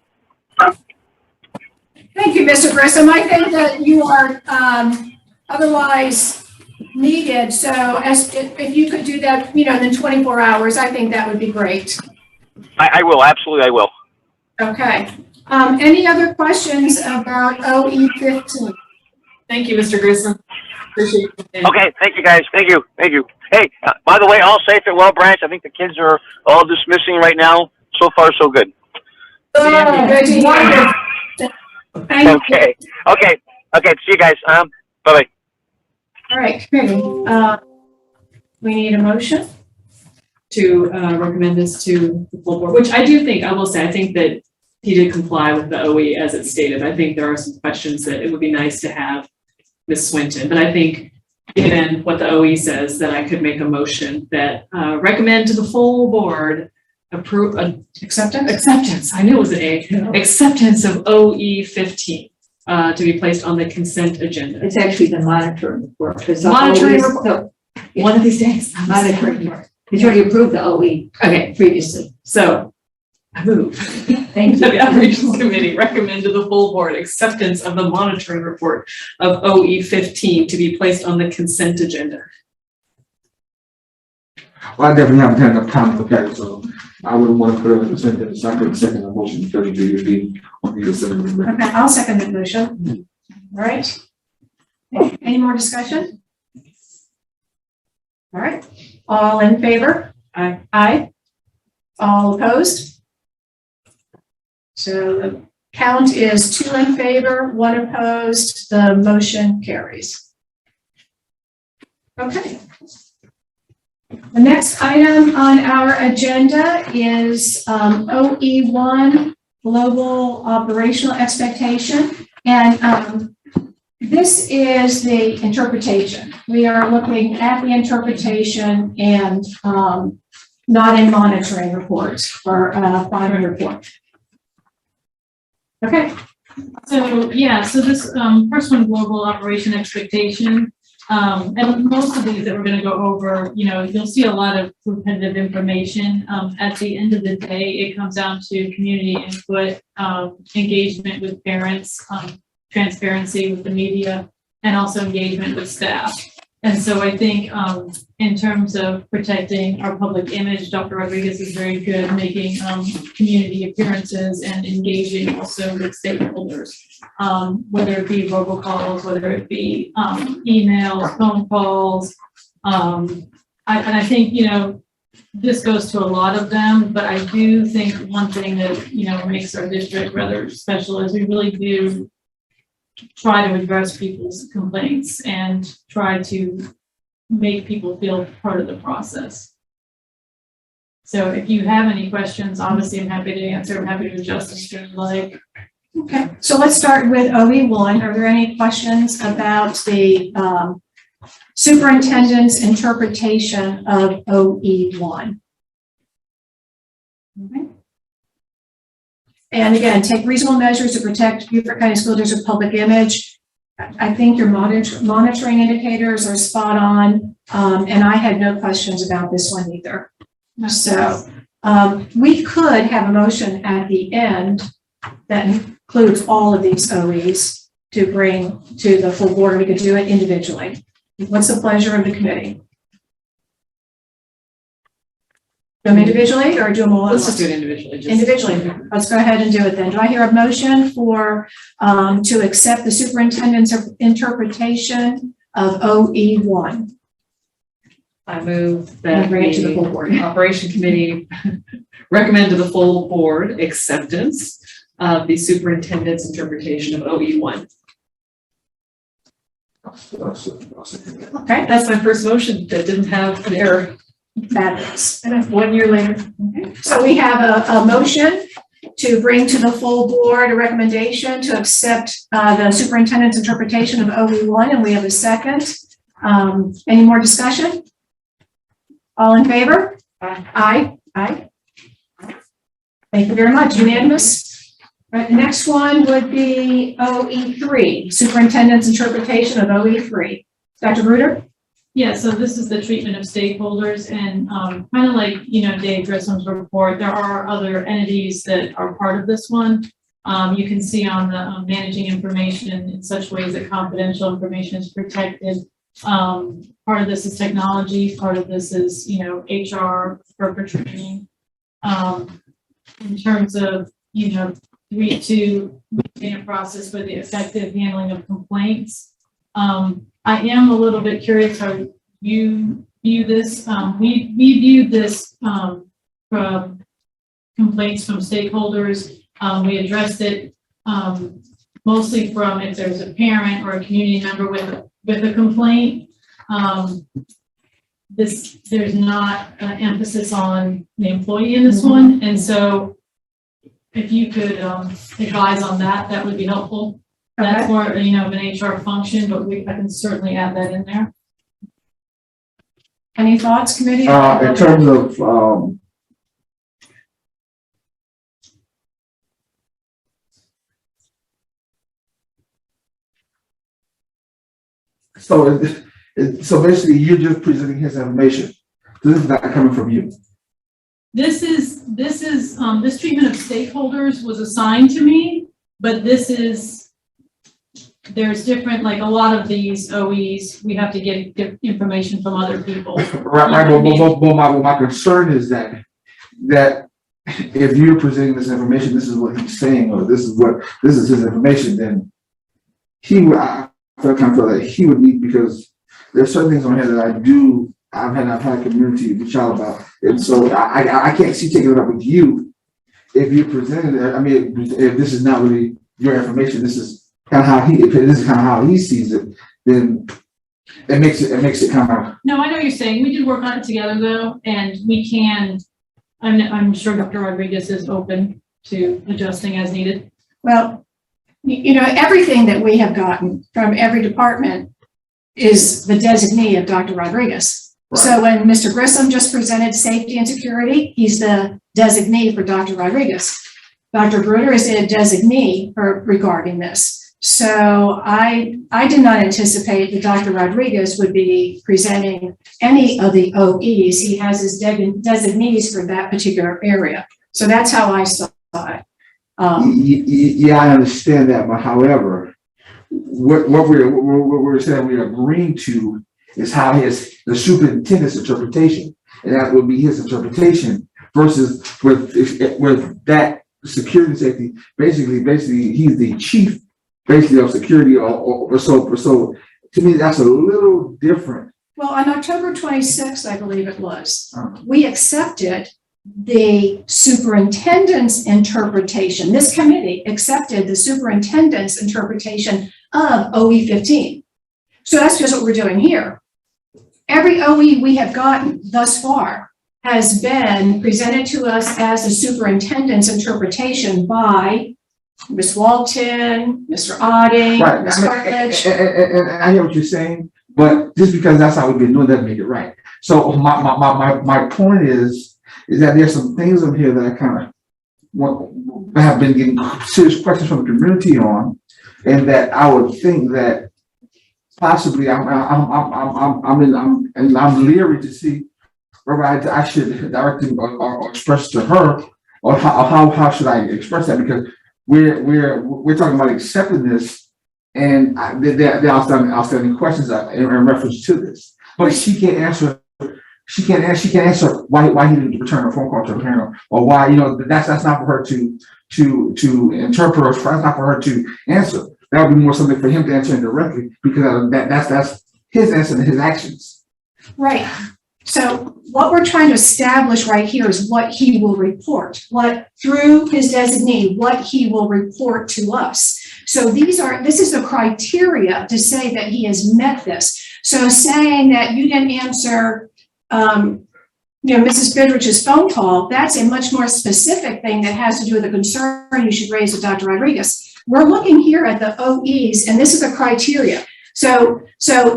Thank you, Mr. Grissom. I think that you are otherwise needed. So if you could do that, in 24 hours, I think that would be great. I will, absolutely, I will. Okay. Any other questions about OE 15? Thank you, Mr. Grissom. Appreciate it. Okay, thank you guys. Thank you. Hey, by the way, all safe at Well Branch. I think the kids are all dismissing right now. So far, so good. Good to hear. Thank you. Okay. See you guys. Bye-bye. All right, committee. We need a motion. To recommend this to the full board, which I will say, I think that he did comply with the OE as it stated. I think there are some questions that it would be nice to have Ms. Swinton, but I think given what the OE says, that I could make a motion that recommend to the full board approve acceptance. I knew it was an A. Acceptance of OE 15 to be placed on the consent agenda. It's actually the monitoring report. Monitoring report. One of these days. Monitoring report. He's already approved the OE. Okay, Previously. so I move. Thank you. The Operations Committee recommend to the full board acceptance of the monitoring report of OE 15 to be placed on the consent agenda. Well, I definitely haven't had enough time to look at it, so I wouldn't want to put it on the consent agenda. So I could second the motion because it would be on the consent agenda. Okay, I'll second the motion. All right. Any more discussion? All right. All in favor? Aye. Aye. All opposed? So the count is 2 in favor, 1 opposed. The motion carries. Okay. The next item on our agenda is OE1, Global Operational Expectation. And this is the interpretation. We are looking at the interpretation and not in monitoring reports or final report. Okay. So this first one, global operation expectation, and most of these that we're going to go over, you'll see a lot of repetitive information. At the end of the day, it comes down to community input, engagement with parents, transparency with the media, and also engagement with staff. And so I think in terms of protecting our public image, Dr. Rodriguez is very good making community appearances and engaging also with stakeholders, whether it be robocalls, whether it be emails, phone calls. I think, this goes to a lot of them, but I do think one thing that, makes our district rather special is we really do try to address people's complaints and try to make people feel part of the process. So if you have any questions, obviously I'm happy to answer. I'm happy to adjust if you like. Okay, so let's start with OE1. Are there any questions about the superintendent's interpretation of OE1? Okay. And again, take reasonable measures to protect Beaufort County School District public image. I think your monitoring indicators are spot on, and I had no questions about this one either. So, we could have a motion at the end that includes all of these OEs to bring to the full board. We could do it individually. What's the pleasure of the committee? Do them individually or do them all at Let's once? just do it individually. Individually, let's go ahead and do it then. Do I hear a motion for, to accept the superintendent's interpretation of OE1? I move And that bring it to the full the board. operation committee recommend to the full board acceptance of the superintendent's interpretation of OE1. Okay, That's my first motion that didn't have an error. fabulous. 1 year later. So we have a motion to bring to the full board a recommendation to accept the superintendent's interpretation of OE1, and we have a second. Any more discussion? All in favor? Aye. Aye. Thank you very much. Unanimous. Right, the next one would be OE3, superintendent's interpretation of OE3. Dr. Bruder? Yeah, so this is the treatment of stakeholders, and kind of like, Dave Grissom's report, there are other entities that are part of this one. You can see on the managing information in such ways that confidential information is protected. Part of this is technology, part of this is, HR for training. In terms of, to maintain a process for the effective handling of complaints. I am a little bit curious how you view this. We viewed this from complaints from stakeholders. We addressed it mostly from if there's a parent or a community member with a complaint. There's not an emphasis on the employee in this one, and so if you could advise on that, that would be helpful. That's more, of an HR function, but I can certainly add that in there. Any thoughts, committee? In terms of, so basically you're just presenting his information. This is not coming from you. This treatment of stakeholders was assigned to me, but there's different, like a lot of these OEs, we have to get information from other people. Right, but my concern is that if you're presenting this information, this is what he's saying, or this is his information, then I feel that he would need, because there's certain things on here that I've had a community reach out about, and so I can't see taking it up with you if you're presenting it. I mean, if this is not really your information, this is kind of how he sees it, then it makes it kind of. No, I know what you're saying. We did work on it together though, and we can, I'm sure Dr. Rodriguez is open to adjusting as needed. Well, everything that we have gotten from every department is the designee of Dr. Rodriguez. Right. So when Mr. Grissom just presented safety and security, he's the designee for Dr. Rodriguez. Dr. Bruder is a designee regarding this. So I did not anticipate that Dr. Rodriguez would be presenting any of the OEs. He has his designees for that particular area. So that's how I saw it. Yeah, I understand that, but however, what we're saying we're agreeing to is how the superintendent's interpretation, and that would be his interpretation versus with that security and safety. Basically, he's the chief, basically, of security, or so. To me, that's a little different. Well, on October 26th, I believe it was, we accepted the superintendent's interpretation. This committee accepted the superintendent's interpretation of OE 15. So that's just what we're doing here. Every OE we have gotten thus far has been presented to us as the superintendent's interpretation by Ms. Walton, Mr. Odding, Right. Ms. Cartledge. And I hear what you're saying, but just because that's how we've been doing doesn't make it right. So my point is that there's some things in here that I kind of have been getting serious questions from the community on, and that I would think that possibly I'm leery to see whether I should direct him or express to her, or how should I express that, because we're talking about accepting this, and there are outstanding questions in reference to this, but she can't answer. She can't answer why he didn't return a phone call to her parent, or why, that's not for her to interpret, or that's not for her to answer. That would be more something for him to answer indirectly, because that's his answer to his actions. Right. So what we're trying to establish right here is what he will report, through his designee, what he will report to us. So this is the criteria to say that he has met this. So saying that you didn't answer, Mrs. Bidrich's phone call, that's a much more specific thing that has to do with a concern you should raise with Dr. Rodriguez. We're looking here at the OEs, and this is a criteria. So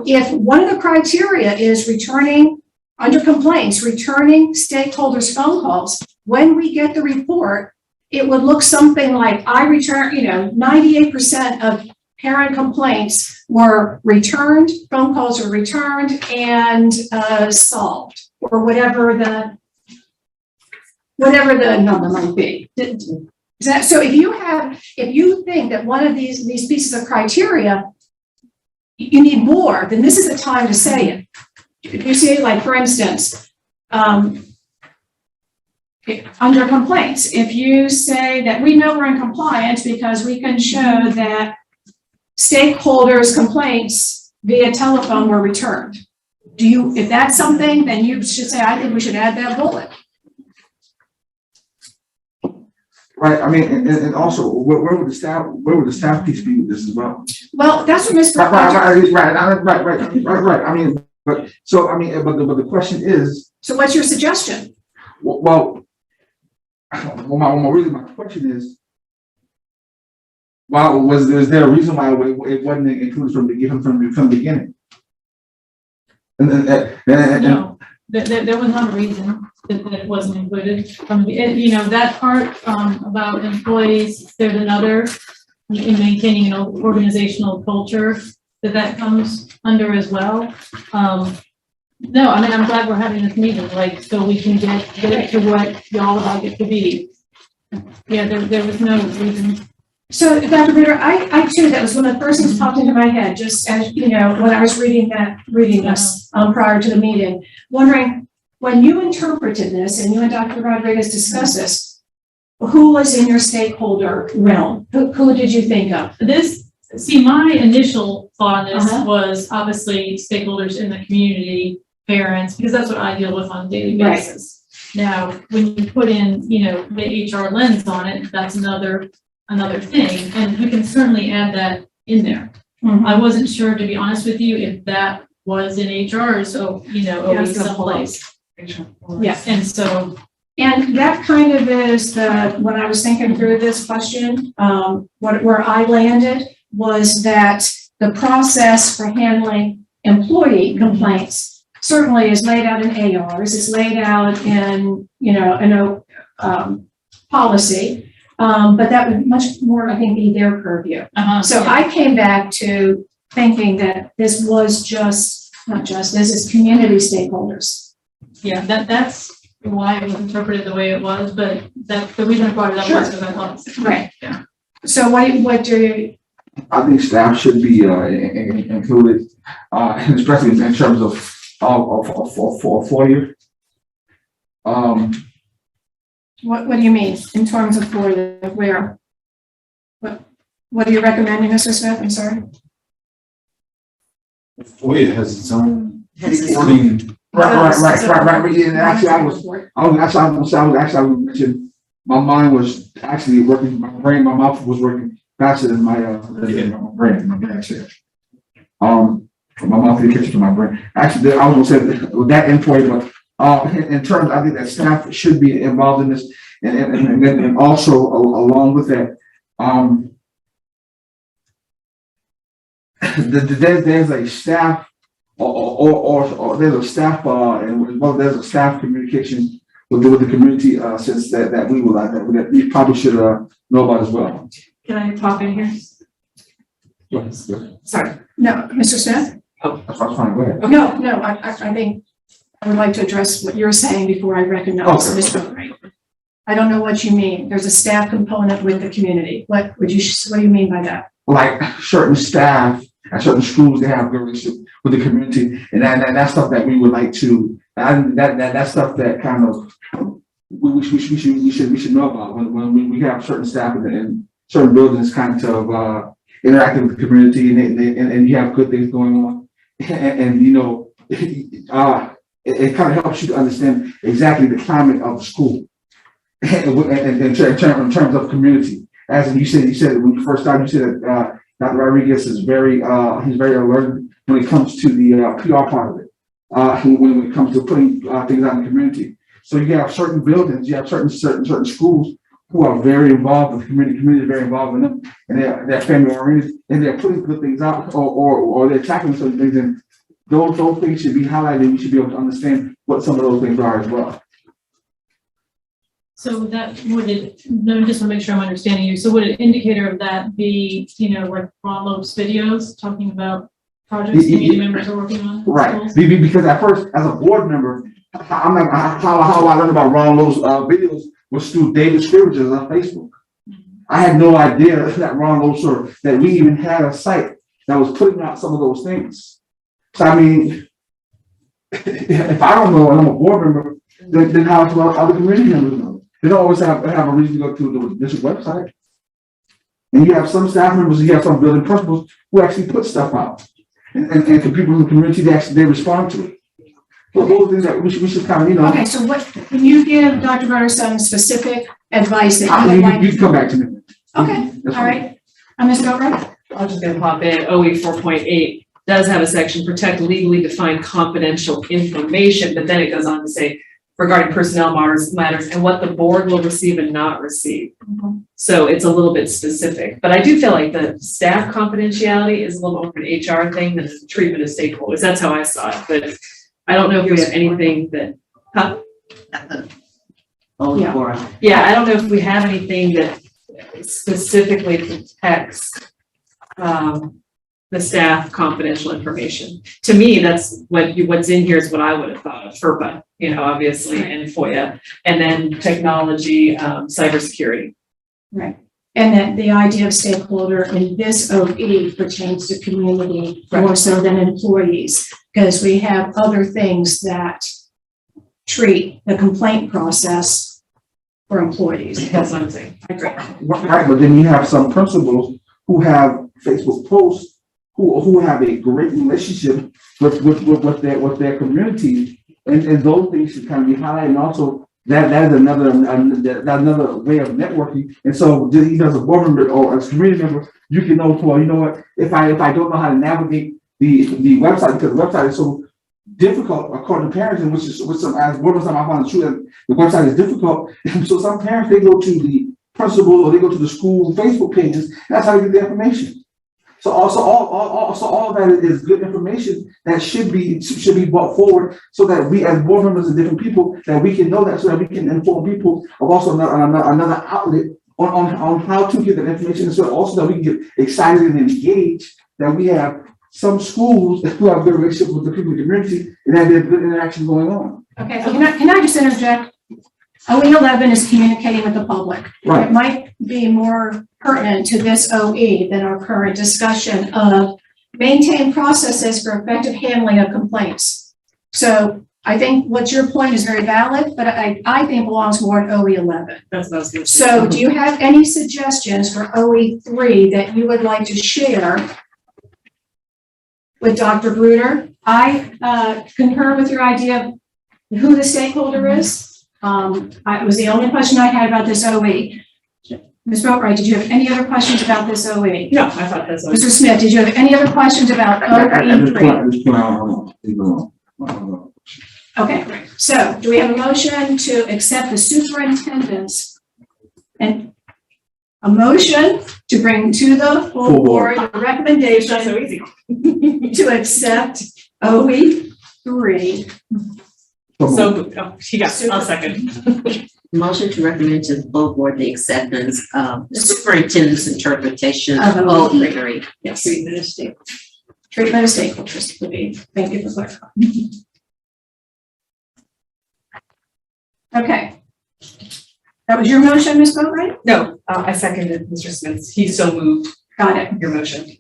if one of the criteria is returning stakeholders' phone calls, when we get the report, it would look something like, I returned, 98% of parent complaints were returned, phone calls were returned and solved, or whatever the number might be. So if you think that one of these pieces of criteria, you need more, then this is the time to say it. If you say, like, for instance, under complaints, if you say that we know we're in compliance because we can show that stakeholders' complaints via telephone were returned. If that's something, then you should say, I think we should add that bullet. Right. I mean, and also, where would the staff piece be with this as well? Well, that's what Mr. Right. I mean, but the question is. So what's your suggestion? Well, my question is, was there a reason why it wasn't included from the beginning? No, there was not a reason that it wasn't included from that part, about employees, there's another in maintaining an organizational culture that comes under as well. No, I mean, I'm glad we're having this meeting, so we can get it to what y'all would like it to be. Yeah, there was no reason. So, Dr. Ritter, I too, that was one of the first things popped into my head, just as, when I was reading this prior to the meeting, wondering, when you interpreted this and you and Dr. Rodriguez discussed this, who was in your stakeholder realm? Who did you think of? My initial thought on this was obviously stakeholders in the community, parents, because that's what I deal with on a daily basis. Right. Now, when you put in, the HR lens on it, that's another thing, and you can certainly add that in there. Mm-hmm. I wasn't sure, to be honest with you, if that was in HR or so, over someplace. Yeah. And that kind of is when I was thinking through this question, where I landed was that the process for handling employee complaints certainly is laid out in ARs, it's laid out in, policy. But that would much more, I think, be their purview. I came back to thinking that this was this is community stakeholders. Yeah, that's why it was interpreted the way it was, but the reason I brought it up was because I thought. Right. Yeah. So what do you? I think staff should be included, especially in terms of for 4 years. What do you mean in terms of where? What are you recommending, Mr. Smith? I'm sorry. FOIA has its own reporting. Right. And actually, I was mentioning, my mind was actually working, my my mouth was working faster than my brain, my back said. My mouth didn't catch up to my brain. Actually, I was going to say that endpoint, but in terms, I think that staff should be involved in this, and also along with that, there's a staff or there's a staff there's a staff communication with the community since that we probably should know about as well. Can I talk in here? Sorry. No, Mr. Smith? That's fine, go ahead. No, I think I would like to address what you're saying before I recognize Okay. Ms. Boatwright. I don't know what you mean. There's a staff component with the community. What do you mean by that? Like certain staff at certain schools, they have good relationship with the community, and that's stuff that we would like to. And that's stuff that kind of we should know about when we have certain staff in certain buildings, kind of interacting with the community, and you have good things going on, and you know, it kind of helps you to understand exactly the climate of the school, and in terms of community. As you said when you first started, you said that Dr. Rodriguez is he's very alert when it comes to the PR part of it. When it comes to putting things out in the community. So you have certain buildings, you have certain schools who are very involved with the community is very involved in them, and they're family oriented, and they're putting good things out, or they're tackling certain things, and those things should be highlighted. You should be able to understand what some of those things are as well. So that would it, let me just want to make sure I'm understanding you. So would an indicator of that be, like Ron Loeb's videos talking about projects community members are working on? Right, because at first, as a board member, how I learned about Ron Lowe's videos was through David Scrivener's on Facebook. I had no idea that Ron Lowe, that we even had a site that was putting out some of those things. So I mean, if I don't know and I'm a board member, then how do other community members know? They don't always have a reason to go to the district website. And you have some staff members, you have some building principals who actually put stuff out. And the people in the community, they respond to it. So those things that we should kind of, Okay, so can you give Dr. Berner some specific advice that you would like? You can come back to me. Okay, all right. Ms. Boatwright? I'm just gonna pop in, OE 4.8 does have a section, protect legally defined confidential information, but then it goes on to say, regarding personnel matters and what the board will receive and not receive. Mm-hmm. So it's a little bit specific, but I do feel like the staff confidentiality is a little more of an HR thing than the treatment of stakeholders. That's how I saw it, but I don't know if we have anything that, yeah, I don't know if we have anything that specifically protects the staff confidential information. To me, that's what's in here is what I would have thought of, FERPA, obviously, and FOIA, and then technology, cybersecurity. Right. And that the idea of stakeholder in this OE pertains to community more so than employees, because we have other things that treat the complaint process for employees. That's what I'm saying. I agree. Right, but then you have some principals who have Facebook posts who have a great relationship with their community, and those things should kind of be highlighted. And also that is another way of networking. And so as a board member or as a community member, you can know, well, you know what, if I don't know how to navigate the website, because the website is so difficult according to parents, and which some as board members I found true that the website is difficult. And so some parents, they go to the principal or they go to the school Facebook pages. That's how they get the information. So all of that is good information that should be brought forward, so that we as board members and different people, that we can know that, so that we can inform people of also another outlet on how to get that information, and so also that we can get excited and engaged that we have some schools who have good relationship with the people in the community and that there's good interaction going on. Okay, so can I just interject? OE 11 is communicating with the public. Right. It might be more pertinent to this OE than our current discussion of maintain processes for effective handling of complaints. So I think what your point is very valid, but I think belongs more in OE 11. That's what I was going to say. So do you have any suggestions for OE 3 that you would like to share with Dr. Bruder? I concur with your idea of who the stakeholder is. It was the only question I had about this OE. Ms. Boatwright, did you have any other questions about this OE? No, I thought that's what. Mr. Smith, did you have any other questions about OE3? Okay, so do we have a motion to accept the superintendent's and a motion to bring to the full board the recommendation That's so easy. to accept OE3? So, I'll second. Motion to recommend to the full board the acceptance of the superintendent's interpretation of Of O3. Yes. Treatment of stakeholders would be, thank you for clarifying. Okay. That was your motion, Ms. Boatright? No, I seconded Mr. Smith's. He so moved Got it. your motion.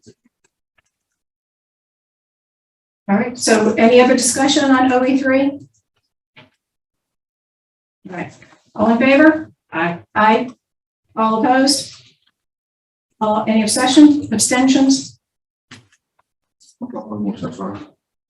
All right, so any other discussion on OE3? All right, all in favor? Aye. Aye. All opposed? Any abstentions?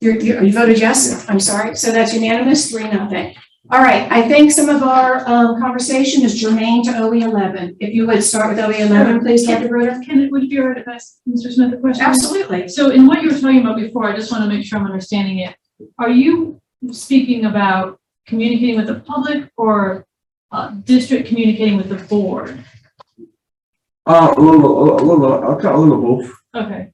You voted yes? I'm sorry. So that's unanimous, 3-0. All right, I think some of our conversation is germane to OE11. If you would start with OE11, please, Dr. Bruder. Would you be all right if I ask Mr. Smith a question? Absolutely. So in what you were talking about before, I just want to make sure I'm understanding it. Are you speaking about communicating with the public or district communicating with the board? A little both. Okay,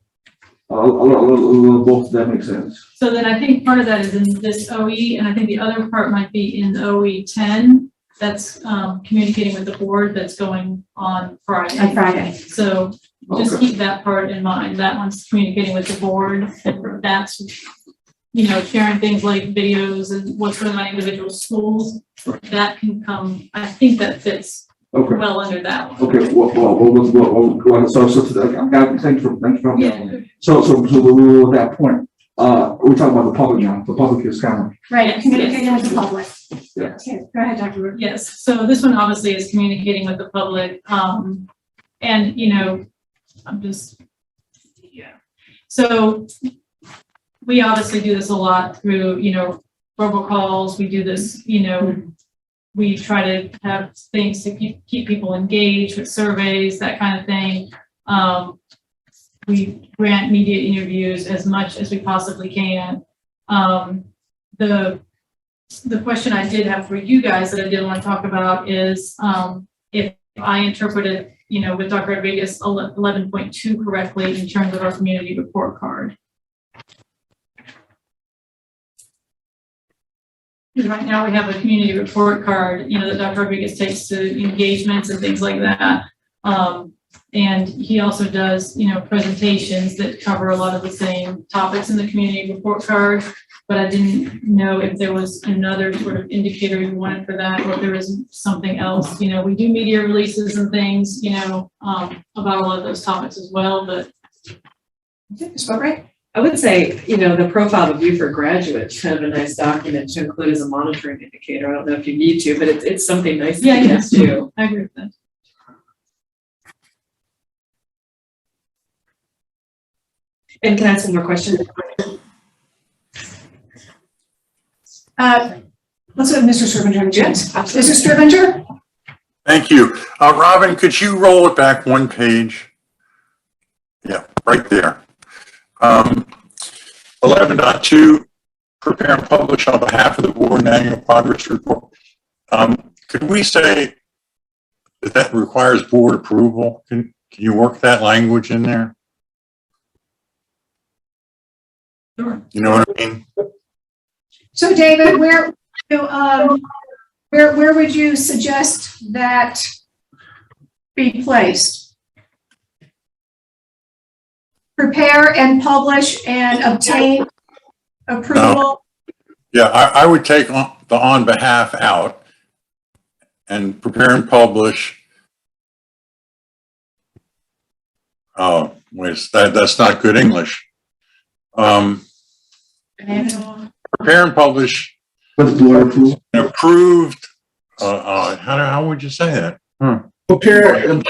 A little both, that makes sense. so then I think part of that is in this OE, and I think the other part might be in OE 10. That's communicating with the board that's going on Friday. On Friday. So just Okay. keep that part in mind. That one's communicating with the board, and that's, you know, sharing things like videos and what's going on in individual schools. That can come, I think that fits Okay. well under that one. Okay, so thank you for Yeah. So with that point, we're talking about the public now. The public is kind of. Right, Yes, communicating yes. with the public. Yeah. Okay, go ahead, Dr. Bruder. Yes, so this one obviously is communicating with the public, and, you know, I'm just, yeah. So we obviously do this a lot through, you know, robocalls, we do this, you know, we try to have things to keep people engaged with surveys, that kind of thing. We grant media interviews as much as we possibly can. The question I did have for you guys that I did want to talk about is if I interpreted, you know, with Dr. Rodriguez 11.2 correctly in terms of our community report card. Right now we have a community report card, you know, that Dr. Rodriguez takes to engagements and things like that. And he also does, you know, presentations that cover a lot of the same topics in the community report card. But I didn't know if there was another sort of indicator you wanted for that, or if there was something else. You know, we do media releases and things, you know, about a lot of those topics as well, but. Ms. Boatright? I would say, you know, the profile of Beaufort graduates, kind of a nice document to include as a monitoring indicator. I don't know if you need to, but it's something nice to Yeah, get to. I agree with that. And can I ask one more question? Let's have Mr. Scrivener. Yes, absolutely. Mr. Scrivener? Thank you. Robin, could you roll it back one page? Yeah, right there. 11.2, prepare and publish on behalf of the board an annual progress report. Could we say that that requires board approval? Can you work that language in there? Sure. You know what I mean? So David, where would you suggest that be placed? Prepare and publish and obtain approval? Yeah, I would take the on behalf out and prepare and publish. Oh, wait, that's not good English. Prepare and publish With board approval. an approved, how would you say that? Prepare and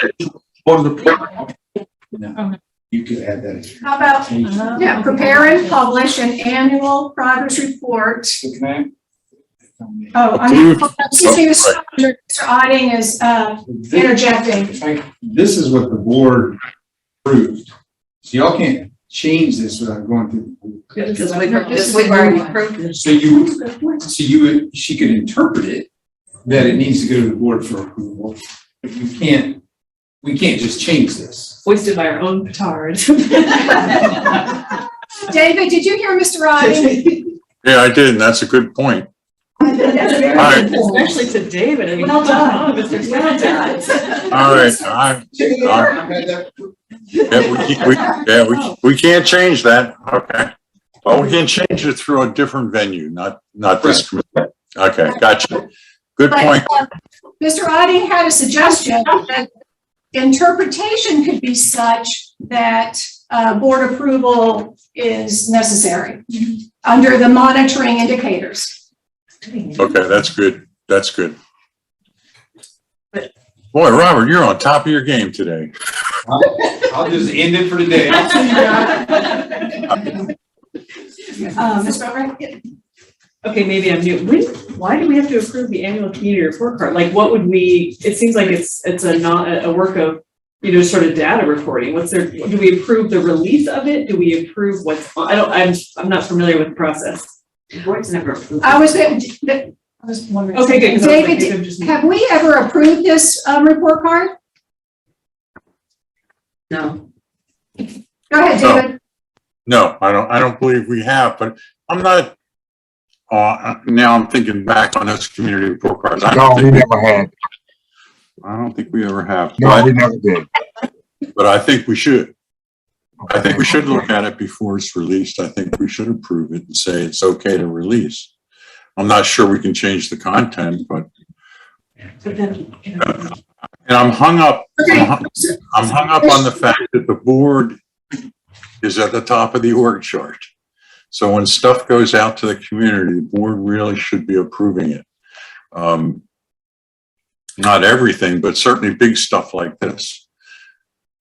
on the. You could add that. How about, yeah, prepare and publish an annual progress report. Can I? Oh, excuse me, Mr. Otting is interjecting. This is what the board approved. So y'all can't change this without going through. Because we've already approved it. So she could interpret it that it needs to go to the board for approval. But we can't just change this. Foisted by our own petard. David, did you hear Mr. Otting? Yeah, I did, and that's a good point. That's a very right. Especially to David. I mean, Well done. Mr. Well done. Secretary. All right, we can't change that, okay. Well, we can change it through a different venue, not this committee. Okay, gotcha. Good point. But, Mr. Odding had a suggestion that interpretation could be such that board approval is necessary under the monitoring indicators. Okay, that's good. That's good. Boy, Robert, you're on top of your game today. I'll just end it for today. Ms. Boatright? Okay, maybe I'm new. Why do we have to approve the annual community report card? Like, what would we, it seems like it's a work of, sort of data recording. Do we approve the release of it? Do we approve what's on? I'm not familiar with the process. The board's never approved. I was wondering. Okay, good. 'cause I was like, maybe I'm David, just- have we ever approved this report card? No. Go ahead, No. David. No, I don't believe we have, but I'm not, now I'm thinking back on those community report cards. No, we never had. I don't think we ever have. No, we never did. But I think we should. I think we should look at it before it's released. I think we should approve it and say it's okay to release. I'm not sure we can change the content, but. And I'm hung up on the fact that the board is at the top of the org chart. So when stuff goes out to the community, the board really should be approving it. Not everything, but certainly big stuff like this.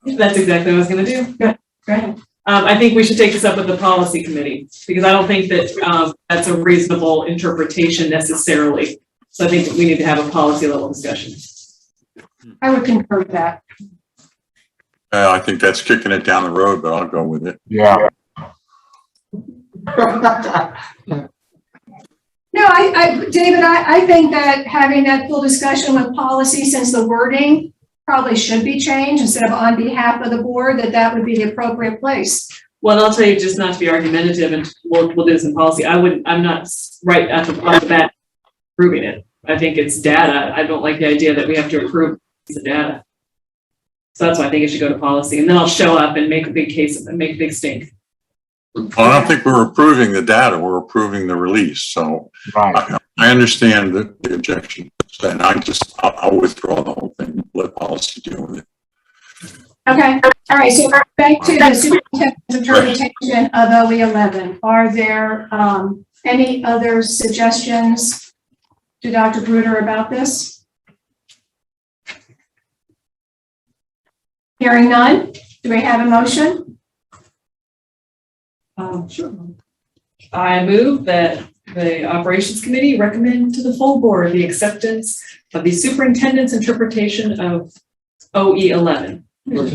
That's exactly what I was gonna do. Go ahead. I think we should take this up with the policy committee, because I don't think that, that's a reasonable interpretation necessarily. So I think that we need to have a policy level discussion. I would concur with that. I think that's kicking it down the road, but I'll go with it. Yeah. No, David, I think that having that full discussion with policy, since the wording probably should be changed instead of on behalf of the board, that would be the appropriate place. Well, I'll tell you, just not to be argumentative, and we'll do this in policy. I'm not right off the bat approving it. I think it's data. I don't like the idea that we have to approve the data. So that's why I think it should go to policy, and then I'll show up and make a big case and make a big stink. Well, I don't think we're approving the data, we're approving the release, so Right. I understand the objection, and I'll withdraw the whole thing, let policy deal with it. Okay, all right, so back to the superintendent's interpretation of OE11. Are there any other suggestions to Dr. Bruder about this? Hearing none, do we have a motion? Sure. I move that the operations committee recommend to the full board the acceptance of the superintendent's interpretation of OE11. But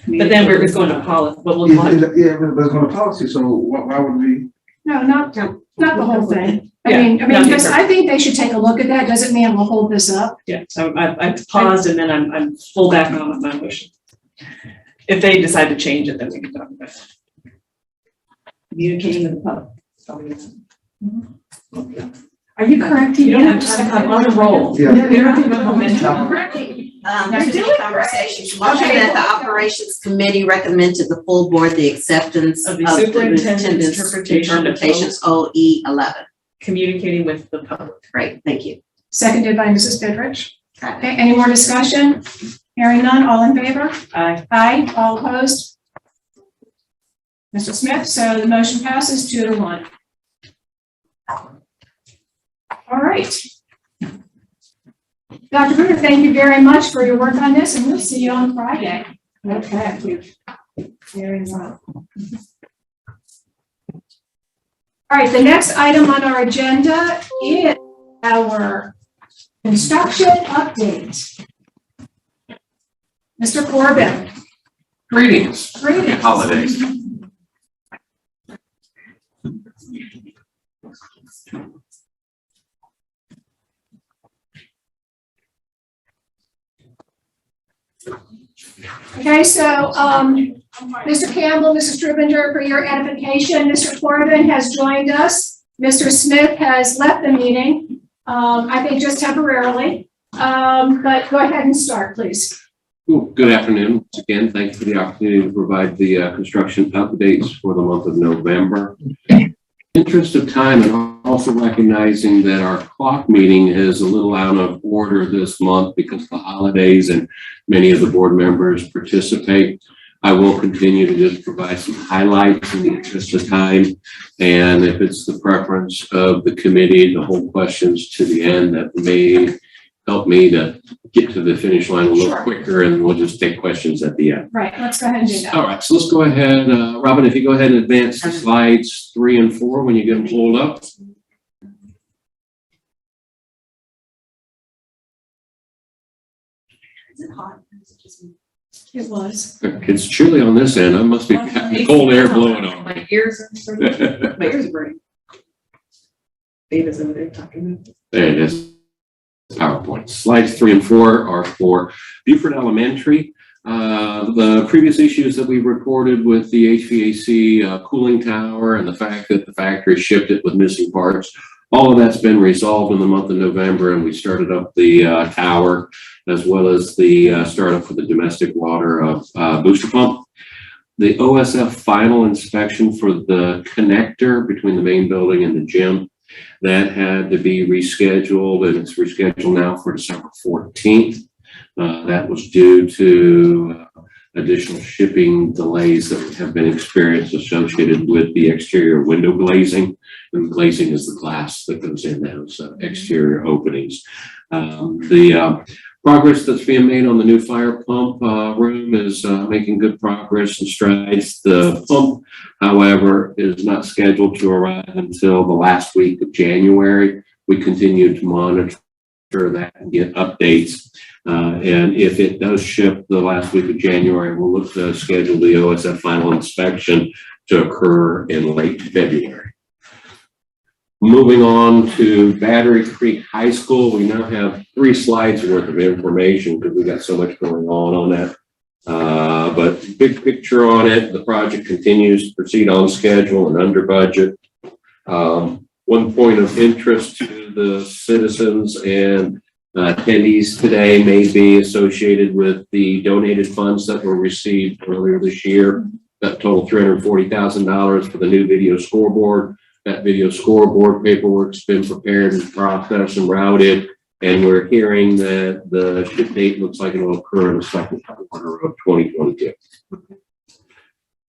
then we're going to policy. What will Yeah, but it's going to policy, so why would we? No, not the whole thing. Yeah, I mean, not just, different. I think they should take a look at that. Doesn't mean we'll hold this up. Yeah, so I paused and then I'm full back on with my motion. If they decide to change it, then we can talk about it. Communicating with the public. Are you correct? You don't have to, I'm on a roll. Yeah. You don't have to have momentum. There's been conversations. Motion that the operations committee recommend to the full board the acceptance Of of the the superintendent's superintendent's interpretation of interpretations OE11. Communicating with the public. Great, thank you. Seconded by Mrs. Goodrich. Okay, any more discussion? Hearing none, all in favor? Aye. Aye, all opposed? Mr. Smith, so the motion passes 2-1. All right. Dr. Bruder, thank you very much for your work on this, and we'll see you on Friday. Okay. Very well. All right, the next item on our agenda is our construction update. Mr. Corbin. Greetings. Greetings. Holidays. Okay, so, Mr. Campbell, Mrs. Strubinger, for your edification, Mr. Corbin has joined us. Mr. Smith has left the meeting. I think just temporarily. But go ahead and start, please. Good afternoon. Once again, thank you for the opportunity to provide the construction updates for the month of November. Interest of time, and also recognizing that our clock meeting is a little out of order this month because of the holidays and many of the board members participate. I will continue to just provide some highlights in the interest of time. And if it's the preference of the committee to hold questions to the end, that may help me to get to the finish line a little quicker, and we'll just take questions at the end. Right, let's go ahead and do that. All right, so let's go ahead. Robin, if you go ahead and advance to slides 3 and 4 when you get them pulled up. Is it hot? It was. It's chilly on this end. I must be having cold air blowing on me. My ears are my ears are burning. David's over there talking. There it is. PowerPoint. Slides 3 and 4 are for Beaufort Elementary. The previous issues that we reported with the HVAC cooling tower and the fact that the factory shipped it with missing parts, all of that's been resolved in the month of November, and we started up the tower as well as the startup for the domestic water booster pump. The OSF final inspection for the connector between the main building and the gym, that had to be rescheduled, and it's rescheduled now for December 14th. That was due to additional shipping delays that have been experienced associated with the exterior window glazing. And glazing is the glass that goes in those exterior openings. The progress that's being made on the new fire pump room is making good progress and strides. The pump, however, is not scheduled to arrive until the last week of January. We continue to monitor that and get updates. And if it does ship the last week of January, we'll look to schedule the OSF final inspection to occur in late February. Moving on to Battery Creek High School, we now have 3 slides worth of information because we got so much going on that. But big picture on it, the project continues to proceed on schedule and under budget. One point of interest to the citizens and attendees today may be associated with the donated funds that were received earlier this year. That totaled $340,000 for the new video scoreboard. That video scoreboard paperwork's been prepared and processed and routed, and we're hearing that the ship date looks like it will occur in the second quarter of 2022.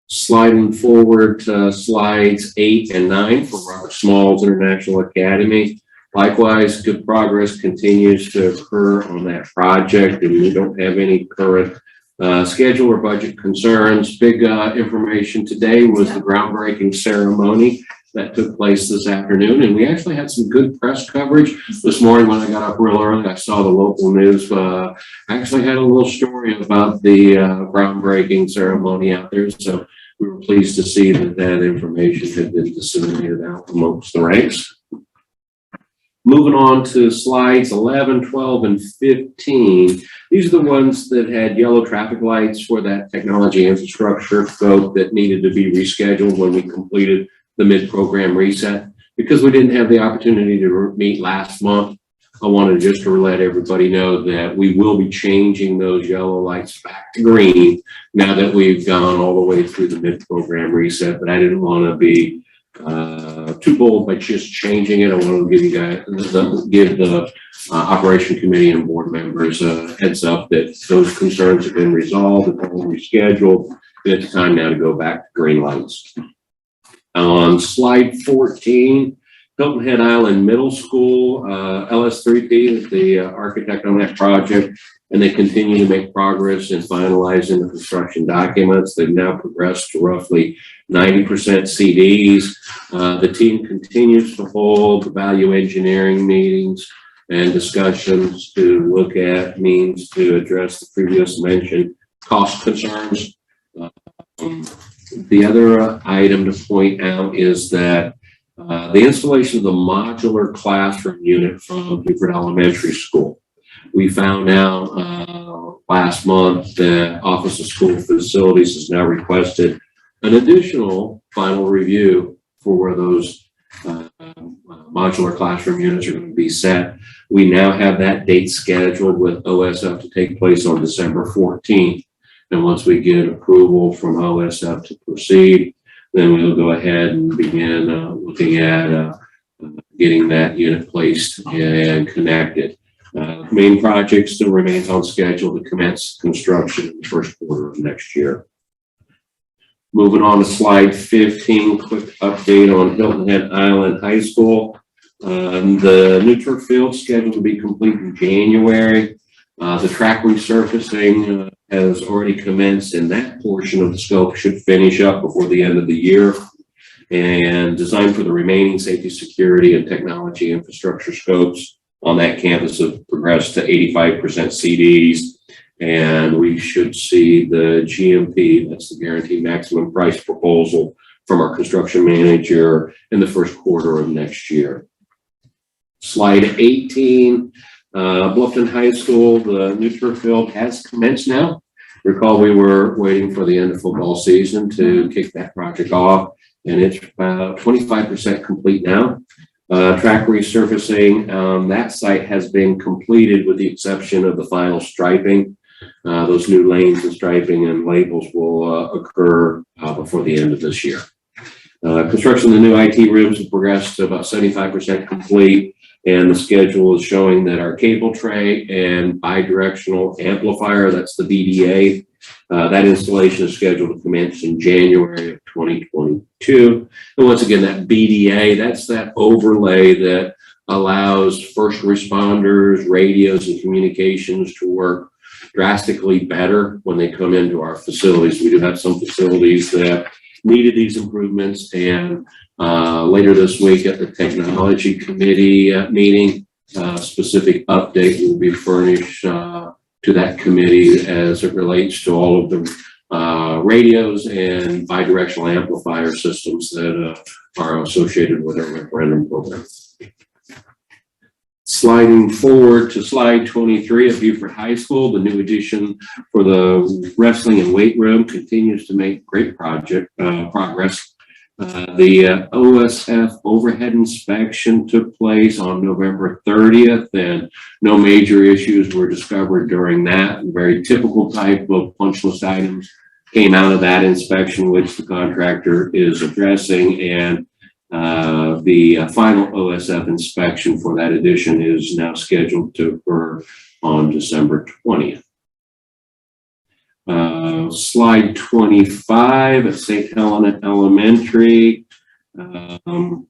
Sliding forward to slides 8 and 9 for Robert Smalls International Academy. Likewise, good progress continues to occur on that project, and we don't have any current schedule or budget concerns. Big information today was the groundbreaking ceremony that took place this afternoon, and we actually had some good press coverage this morning. When I got up real early, I saw the local news. Actually had a little story about the groundbreaking ceremony out there, so we were pleased to see that that information had been disseminated out amongst the ranks. Moving on to slides 11, 12, and 15. These are the ones that had yellow traffic lights for that technology infrastructure scope that needed to be rescheduled when we completed the mid-program reset. Because we didn't have the opportunity to meet last month, I wanted just to let everybody know that we will be changing those yellow lights back to green now that we've gone all the way through the mid-program reset. But I didn't want to be too bold by just changing it. I wanted to give you guys, give the operation committee and board members a heads up that those concerns have been resolved, that they're rescheduled, and it's time now to go back to green lights. On slide 14, Hilton Head Island Middle School, LS3P is the architect on that project, and they continue to make progress in finalizing the construction documents. They've now progressed to roughly 90% CDs. The team continues to hold value engineering meetings and discussions to look at means to address the previous mentioned cost concerns. The other item to point out is that the installation of the modular classroom unit from Beaufort Elementary School. We found out last month that Office of School Facilities has now requested an additional final review for those modular classroom units are going to be set. We now have that date scheduled with OSF to take place on December 14th. And once we get approval from OSF to proceed, then we'll go ahead and begin looking at getting that unit placed and connected. Main project still remains on schedule to commence construction in the first quarter of next year. Moving on to slide 15, quick update on Hilton Head Island High School. The new turf field scheduled to be complete in January. The track resurfacing has already commenced, and that portion of the scope should finish up before the end of the year. And design for the remaining safety, security, and technology infrastructure scopes on that campus have progressed to 85% CDs. And we should see the GMP, that's the guaranteed maximum price proposal, from our construction manager in the first quarter of next year. Slide 18, Bluffton High School, the new turf field has commenced now. Recall we were waiting for the end of football season to kick that project off, and it's about 25% complete now. Track resurfacing, that site has been completed with the exception of the final striping. Those new lanes and striping and labels will occur before the end of this year. Construction of the new IT rooms has progressed to about 75% complete, and the schedule is showing that our cable tray and bidirectional amplifier, that's the BDA, that installation is scheduled to commence in January of 2022. And once again, that BDA, that's that overlay that allows first responders, radios, and communications to work drastically better when they come into our facilities. We do have some facilities that needed these improvements, and later this week at the technology committee meeting, specific update will be furnished to that committee as it relates to all of the radios and bidirectional amplifier systems that are associated with our referendum program. Sliding forward to slide 23 at Beaufort High School, the new addition for the wrestling and weight room continues to make great progress. The OSF Overhead Inspection took place on November 30th, and no major issues were discovered during that. Very typical type of punch list items came out of that inspection, which the contractor is addressing, and the final OSF inspection for that addition is now scheduled to occur on December 20th. Slide 25 at St. Helena Elementary. McMillan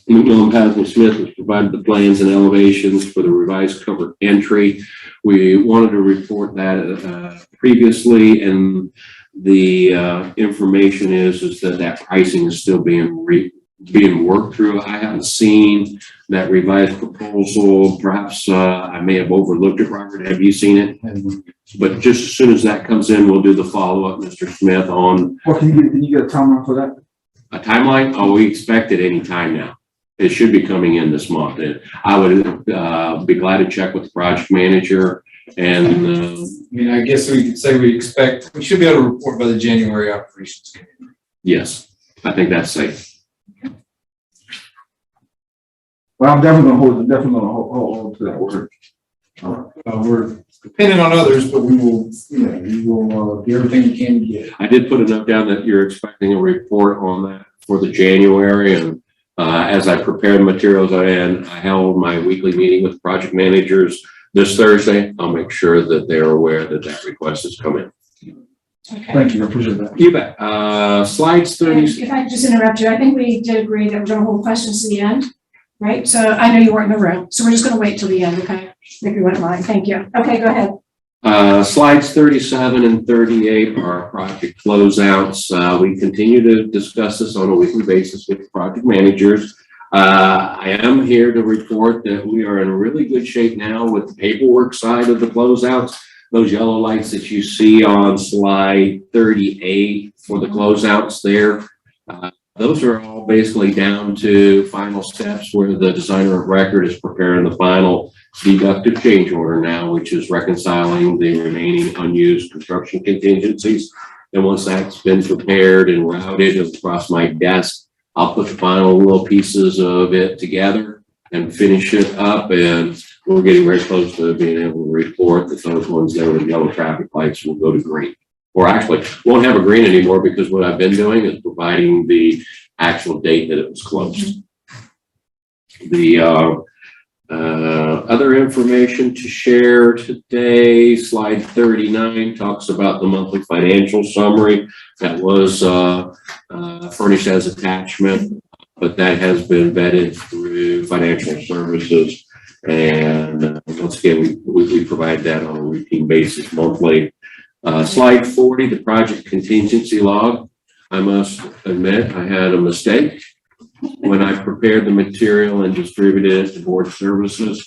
Pasman Smith has provided the plans and elevations for the revised cover entry. We wanted to report that previously, and the information is that pricing is still being worked through. I haven't seen that revised proposal. Perhaps I may have overlooked it. Robert, have you seen it? But just as soon as that comes in, we'll do the follow-up, Mr. Smith, on. What can you get a timeline for that? A timeline? Oh, we expect it any time now. It should be coming in this month. And I would be glad to check with the project manager. And I mean, I guess we could say we should be able to report by the January operations committee. Yes, I think that's safe. Well, I'm definitely gonna hold to that word. We're dependent on others, but we will do everything we can to get it. I did put a note down that you're expecting a report on that for the January, and as I prepared materials, I held my weekly meeting with project managers this Thursday. I'll make sure that they're aware that request is coming. Okay. Thank you, I appreciate that. You bet. Slides 30. If I could just interrupt you, I think we did agree that we're going to hold questions to the end, right? So I know you weren't in the room, so we're just going to wait till the end, okay? If you wouldn't mind, thank you. Okay, go ahead. Slides 37 and 38 are project closeouts. We continue to discuss this on a weekly basis with project managers. I am here to report that we are in really good shape now with the paperwork side of the closeouts. Those yellow lights that you see on slide 38 for the closeouts there, those are all basically down to final steps where the designer of record is preparing the final deductive change order now, which is reconciling the remaining unused construction contingencies. And once that's been prepared and routed across my desk, I'll put the final little pieces of it together and finish it up, and we're getting very close to being able to report that those ones that were yellow traffic lights will go to green. Or actually, won't have a green anymore, because what I've been doing is providing the actual date that it was closed. The other information to share today, slide 39 talks about the monthly financial summary that was furnished as attachment, but that has been vetted through financial services. And once again, we provide that on a routine basis monthly. Slide 40, the project contingency log. I must admit I had a mistake when I prepared the material and distributed it to board services.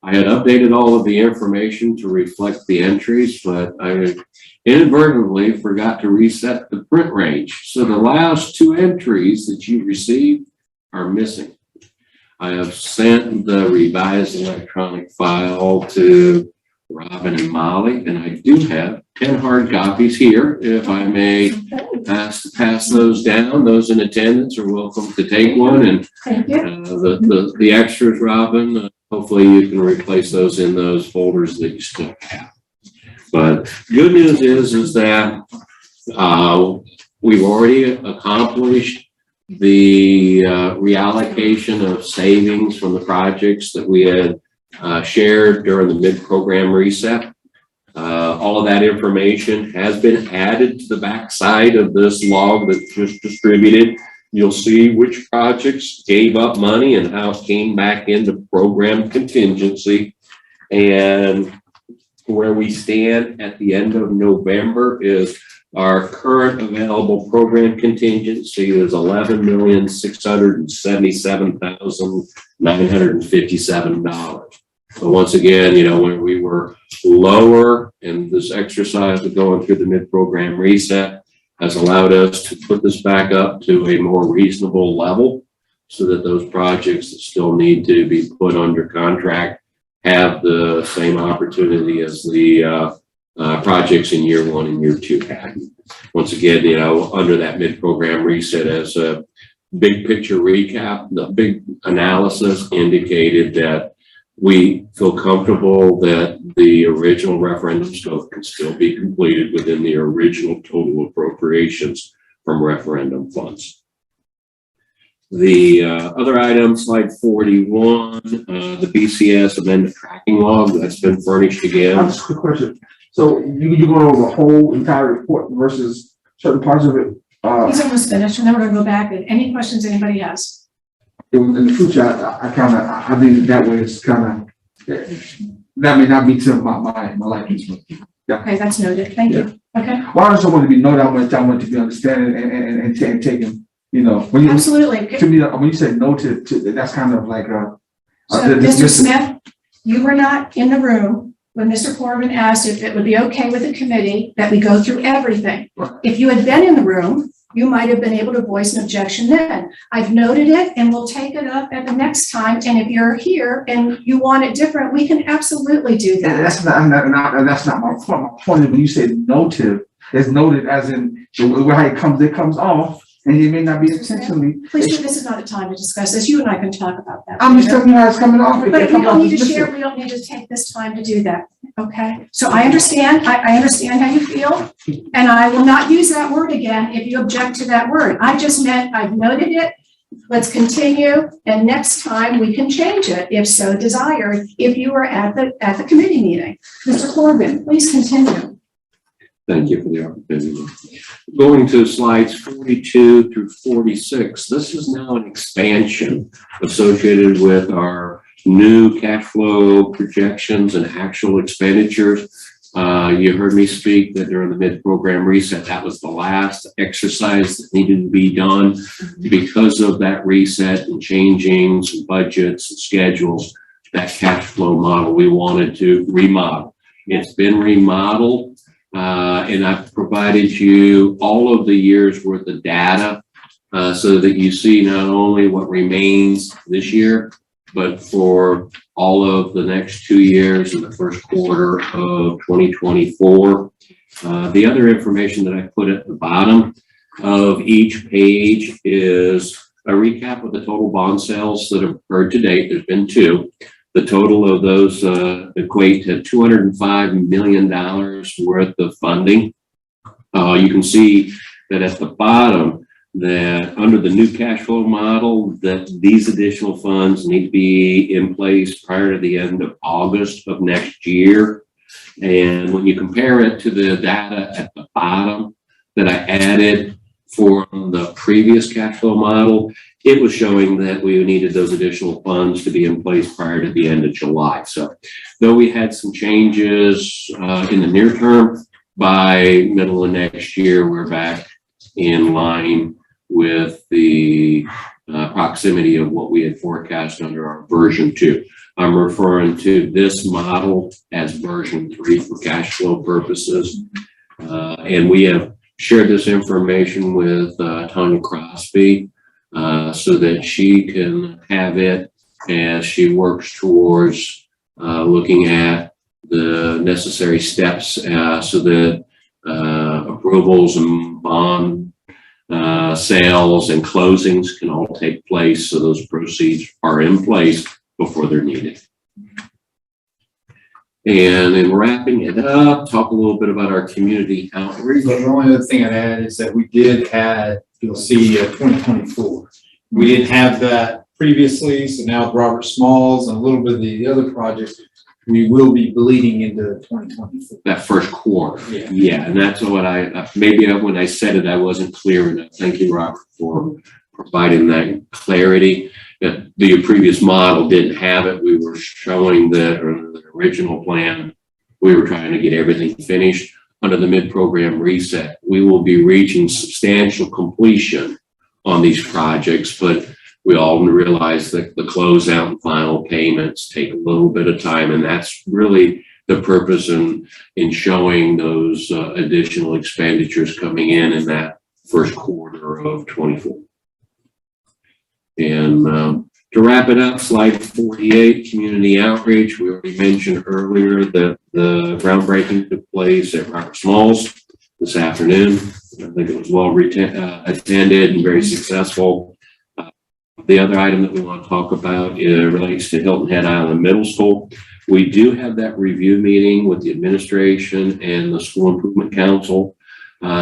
I had updated all of the information to reflect the entries, but I inadvertently forgot to reset the print range. So the last two entries that you received are missing. I have sent the revised electronic file to Robin and Molly, and I do have 10 hard copies here. If I may pass those down, those in attendance are welcome to take one. And the extras, Robin, hopefully you can replace those in those folders that you still have. But good news is that we've already accomplished the reallocation of savings from the projects that we had shared during the mid-program reset. All of that information has been added to the backside of this log that's just distributed. You'll see which projects gave up money and how it came back into program contingency. And where we stand at the end of November is our current available program contingency is $11,677,957. So once again, you know, when we were lower, and this exercise of going through the mid-program reset has allowed us to put this back up to a more reasonable level, so that those projects that still need to be put under contract have the same opportunity as the projects in year one and year two had. Once again, you know, under that mid-program reset, as a big picture recap, the big analysis indicated that we feel comfortable that the original referendum scope can still be completed within the original total appropriations from referendum funds. The other item, slide 41, the BCS amended tracking log that's been furnished again. Just a quick question. So you go over the whole entire report versus certain parts of it? He's almost finished, and then we're gonna go back and any questions anybody has. In the future, I think that way it's kind of, that may not be to my liking. Yeah. Okay, that's noted. Thank you. Okay. Well, I just want to be noted. I want to be understanding and taken. You know, when you Absolutely. To me, when you say noted, that's kind of like so, Mr. Smith, you were not in the room when Mr. Corbin asked if it would be okay with the committee that we go through everything. Right. If you had been in the room, you might have been able to voice an objection then. I've noted it, and we'll take it up at the next time. And if you're here and you want it different, we can absolutely do that. That's not my point. My point is when you say noted, it's noted as in how it comes off, and it may not be intentionally. Please, this is not a time to discuss this. You and I can talk about that. I'm just telling you how it's coming off. But if we don't need to share, we don't need to take this time to do that. Okay, so I understand. I understand how you feel, and I will not use that word again if you object to that word. I just meant I've noted it. Let's continue, and next time we can change it if so desired. If you were at the committee meeting, Mr. Corbin, please continue. Thank you for the opportunity. Going to slides 42 through 46, this is now an expansion associated with our new cash flow projections and actual expenditures. You heard me speak that during the mid-program reset, that was the last exercise that needed to be done because of that reset and changing some budgets and schedules. That cash flow model we wanted to remodel. It's been remodeled. And I've provided you all of the year's worth of data so that you see not only what remains this year, but for all of the next 2 years and the first quarter of 2024. The other information that I put at the bottom of each page is a recap of the total bond sales that have occurred to date. There's been 2. The total of those equate to $205 million worth of funding. You can see that at the bottom, that under the new cash flow model, that these additional funds need to be in place prior to the end of August of next year. And when you compare it to the data at the bottom that I added for the previous cash flow model, it was showing that we needed those additional funds to be in place prior to the end of July. So though we had some changes in the near term, by middle of next year, we're back in line with the proximity of what we had forecast under our version 2. I'm referring to this model as version 3 for cash flow purposes. And we have shared this information with Tanya Crosby so that she can have it as she works towards looking at the necessary steps so that approvals and bond sales and closings can all take place, so those proceeds are in place before they're needed. And in wrapping it up, talk a little bit about our community outreach. The only other thing I'd add is that we did add, you'll see 2024. We didn't have that previously, so now with Robert Smalls and a little bit of the other projects, we will be bleeding into 2024. That first quarter. Yeah. Yeah, and that's what when I said it, I wasn't clear enough. Thank you, Robert, for providing that clarity. The previous model didn't have it. We were showing that under the original plan, we were trying to get everything finished. Under the mid-program reset, we will be reaching substantial completion on these projects, but we all realize that the closeout and final payments take a little bit of time, and that's really the purpose in showing those additional expenditures coming in that first quarter of 24. And to wrap it up, slide 48, community outreach. We already mentioned earlier that the groundbreaking took place at Robert Smalls this afternoon. I think it was well attended and very successful. The other item that we want to talk about relates to Hilton Head Island Middle School. We do have that review meeting with the administration and the School Improvement Council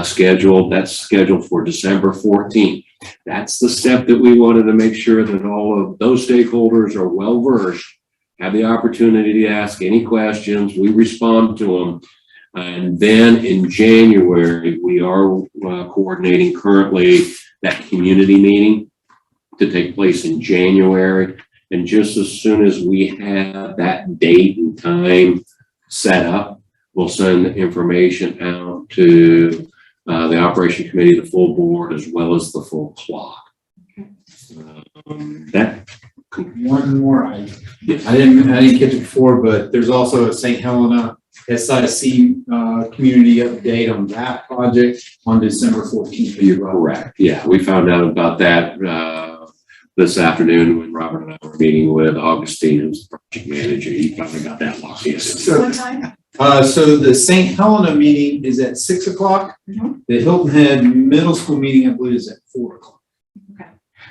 scheduled. That's scheduled for December 14th. That's the step that we wanted to make sure that all of those stakeholders are well versed, have the opportunity to ask any questions. We respond to them. And then in January, we are coordinating currently that community meeting to take place in January. And just as soon as we have that date and time set up, we'll send the information out to the operation committee, the full board, as well as the full clock. One more item. I didn't catch it before, but there's also a St. Helena SIC community update on that project on December 14th. You're correct. Yeah, we found out about that this afternoon when Robert and I were meeting with Augustine, who's the project manager. He probably got that locked in. What time? So the St. Helena meeting is at 6 o'clock. Mhm. The Hilton Head Middle School meeting, I believe, is at 4 o'clock.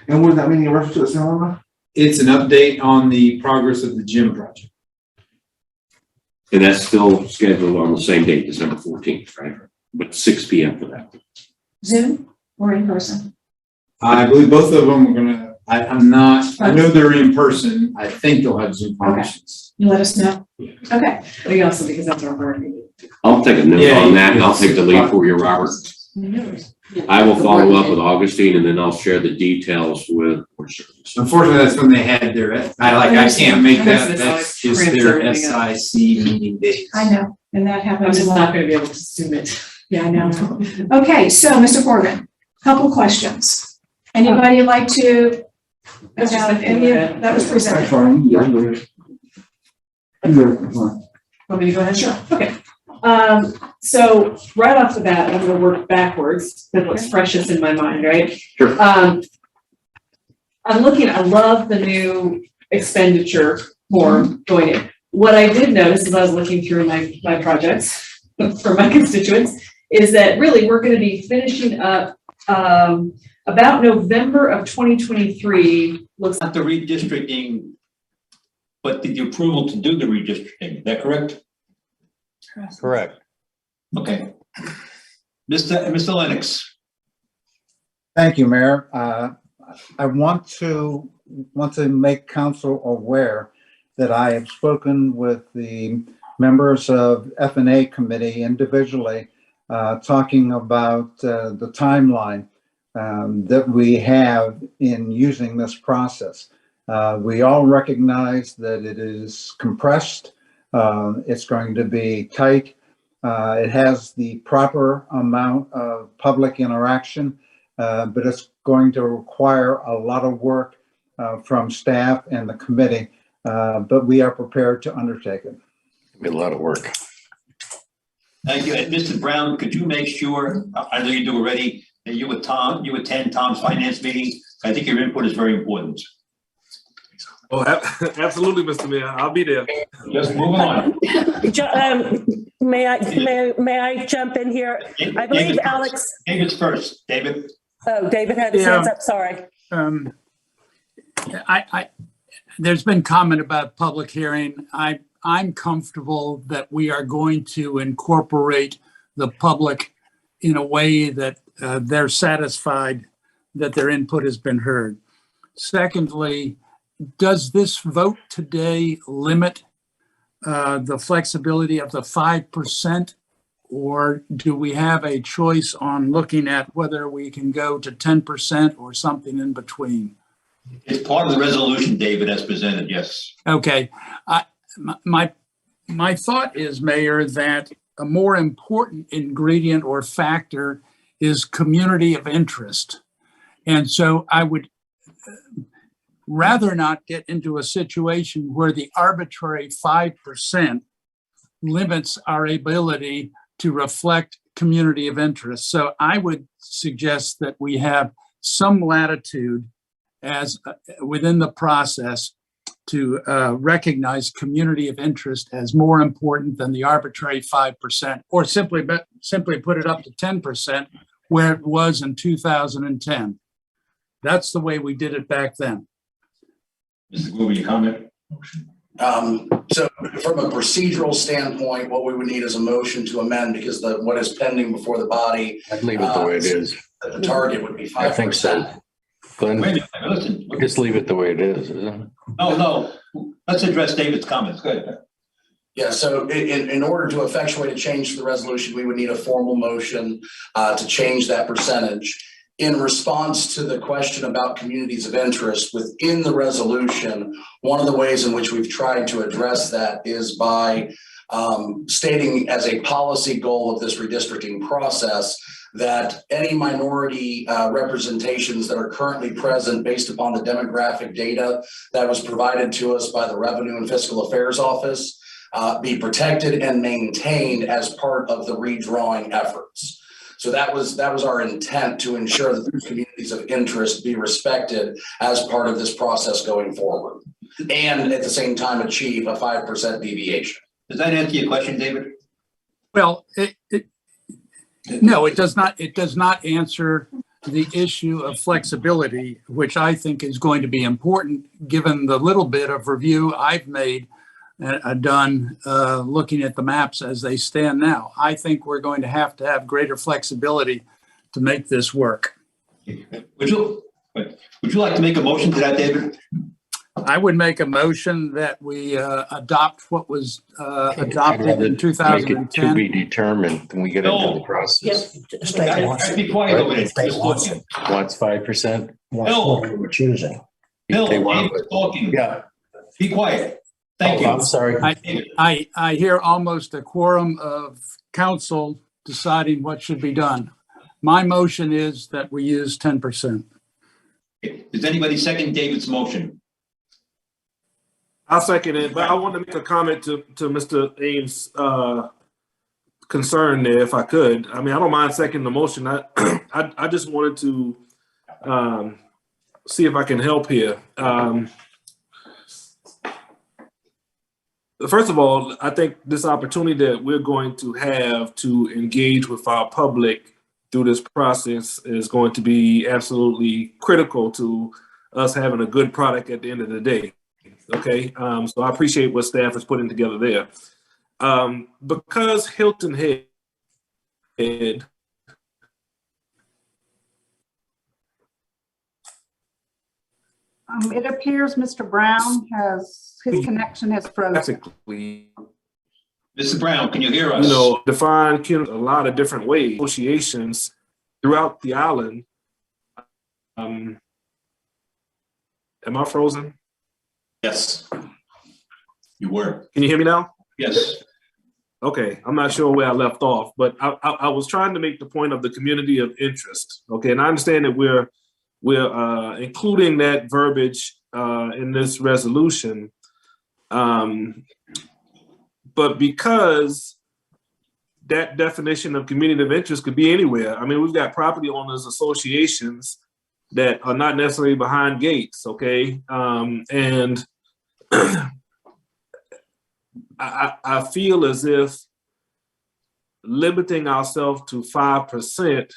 And what is that meeting in reference to, Selena? It's an update on the progress of the gym project. And that's still scheduled on the same date, December 14th, right? But 6 p.m. for that. Zoom or in person? I believe both of them are gonna, I'm not, I know they're in person. I think they'll have Zoom options. You let us know. Okay. We also, because that's our board meeting. I'll take a note Yeah, on that, and yeah. I'll take the lead for you, Robert. I will follow up with Augustine, and then I'll share the details with board service. Unfortunately, that's when they had their, I can't make that, That's that's always just their crimps everything SIC meeting date. I know, and that I'm happens a just lot. not gonna be able to zoom it. Yeah, I know. Okay, so Mr. Corbin, couple questions. Anybody like to? That's just About the any of, thing. that was presented. Fine, yeah, go ahead. Want me to go ahead? Sure. Okay. So right off the bat, I'm gonna work backwards, because what's freshest in my mind, right? Sure. I'm looking, I love the new expenditure form going in. What I did notice as I was looking through my projects for my constituents is that really we're gonna be finishing up, about November of 2023, looks Not the redistricting, but the approval to do the redistricting, is that correct? Correct. Okay. Mr. Lennox. Thank you, Mayor. I want to make council aware that I have spoken with the members of F&A committee individually, talking about the timeline that we have in using this process. We all recognize that it is compressed. It's going to be tight. It has the proper amount of public interaction, but it's going to require a lot of work from staff and the committee, but we are prepared to undertake it. It'll be a lot of work. Thank you. And Mr. Brown, could you make sure, I know you do already, that you attend Tom's finance meeting? I think your input is very important. Oh, absolutely, Mr. Mayor. I'll be there. Just moving on. May I jump in here? I believe David Alex. First. David's first. David. Oh, David had his hands up. Sorry. There's been comment about public hearing. I'm comfortable that we are going to incorporate the public in a way that they're satisfied that their input has been heard. Secondly, does this vote today limit the flexibility of the 5%, or do we have a choice on looking at whether we can go to 10% or something in between? It's part of the resolution, David, as presented, yes. Okay. My thought is, Mayor, that a more important ingredient or factor is community of interest. And so I would rather not get into a situation where the arbitrary 5% limits our ability to reflect community of interest. So I would suggest that we have some latitude as within the process to recognize community of interest as more important than the arbitrary 5%, or simply put it up to 10% where it was in 2010. That's the way we did it back then. Mr. Glover, your comment? So from a procedural standpoint, what we would need is a motion to amend, because what is pending before the body. I'd leave it the way it is. The target would be 5%. I think so. Glenn, Wait a minute, listen. just leave it the way it is, isn't it? No. Let's address David's comments. Go ahead. Yeah, so in order to effectuate a change to the resolution, we would need a formal motion to change that percentage. In response to the question about communities of interest within the resolution, one of the ways in which we've tried to address that is by stating as a policy goal of this redistricting process that any minority representations that are currently present based upon the demographic data that was provided to us by the Revenue and Fiscal Affairs Office be protected and maintained as part of the redrawing efforts. So that was our intent, to ensure that the communities of interest be respected as part of this process going forward, and at the same time achieve a 5% deviation. Does that answer your question, David? Well, no, it does not. It does not answer the issue of flexibility, which I think is going to be important given the little bit of review I've done looking at the maps as they stand now. I think we're going to have greater flexibility to make this work. Would you like to make a motion to that, David? I would make a motion that we adopt what was adopted in 2010. To be determined when we get into the process. Be quiet over there. Wants 5%? Bill, we're choosing. Bill, David's talking. Yeah. Be quiet. Thank you. I'm sorry. I hear almost a quorum of council deciding what should be done. My motion is that we use 10%. Does anybody second David's motion? I'll second it, but I want to make a comment to Mr. Ames' concern there, if I could. I mean, I don't mind seconding the motion. I just wanted to see if I can help here. First of all, I think this opportunity that we're going to have to engage with our public through this process is going to be absolutely critical to us having a good product at the end of the day. Okay, so I appreciate what staff is putting together there. Because Hilton Head It appears Mr. Brown his connection has frozen. Mr. Brown, can you hear us? You know, define a lot of different ways, associations throughout the island. Am I frozen? Yes. You were. Can you hear me now? Yes. Okay, I'm not sure where I left off, but I was trying to make the point of the community of interest. Okay, and I understand that we're including that verbiage in this resolution. But because that definition of community of interest could be anywhere. I mean, we've got property owners associations that are not necessarily behind gates, okay? And I feel as if limiting ourselves to 5%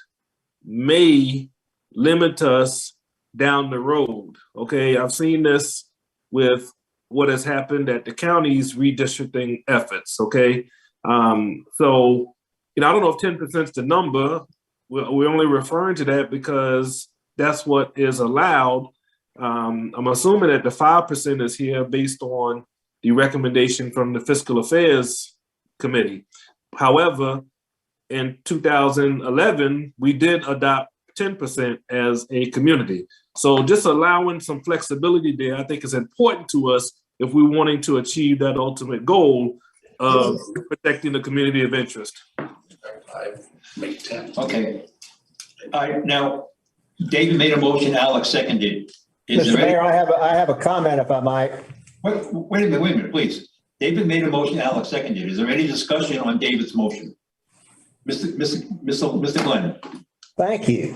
may limit us down the road, okay? I've seen this with what has happened at the county's redistricting efforts, okay? So, you know, I don't know if 10% is the number. We're only referring to that because that's what is allowed. I'm assuming that the 5% is here based on the recommendation from the Fiscal Affairs Committee. However, in 2011, we did adopt 10% as a community. So just allowing some flexibility there, I think is important to us if we're wanting to achieve that ultimate goal of protecting the community of interest. Make 10. Okay. All right, now, David made a motion, Alex seconded. Mr. Mayor, I have a comment if I might. Wait a minute, please. David made a motion, Alex seconded. Is there any discussion on David's motion? Mr. Glenn. Thank you.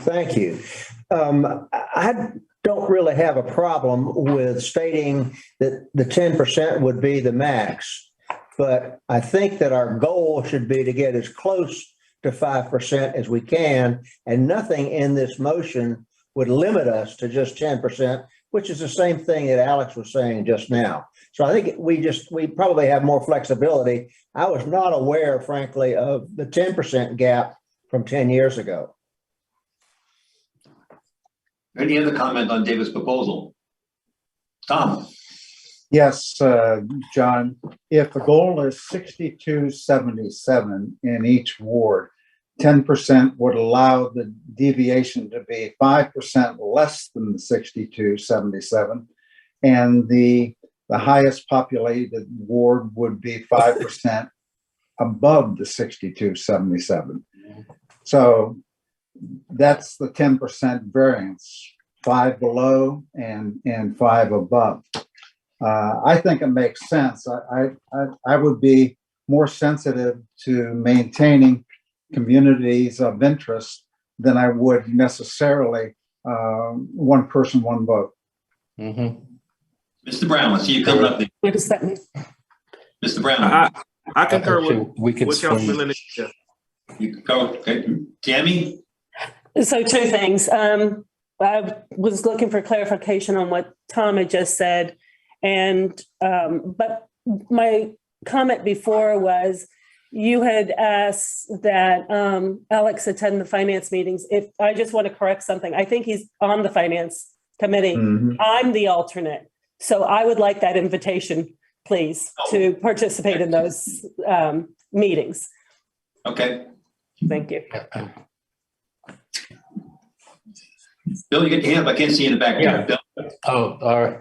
I don't really have a problem with stating that the 10% would be the max, but I think that our goal should be to get as close to 5% as we can, and nothing in this motion would limit us to just 10%, which is the same thing that Alex was saying just now. So I think we probably have more flexibility. I was not aware, frankly, of the 10% gap from 10 years ago. Any other comment on David's proposal? Tom? Yes, John, if the goal is 6277 in each ward, 10% would allow the deviation to be 5% less than the 6277, and the highest populated ward would be 5% above the 6277. So that's the 10% variance, 5 below and 5 above. I think it makes sense. I would be more sensitive to maintaining communities of interest than I would necessarily one person, one vote. Mm-hmm. Mr. Brown, I see you coming up there. What does that mean? Mr. Brown. I concur with Councilman Lennon. You go, okay. Tammy? So 2 things. I was looking for clarification on what Tom had just said. And, but my comment before was you had asked that Alex attend the finance meetings. If I just want to correct something, I think he's on the finance committee. Mm-hmm. I'm the alternate. So I would like that invitation, please, to participate in those meetings. Okay. Thank you. Bill, you get your hand up. I can't see in the back. Yeah. Bill. Oh, all right.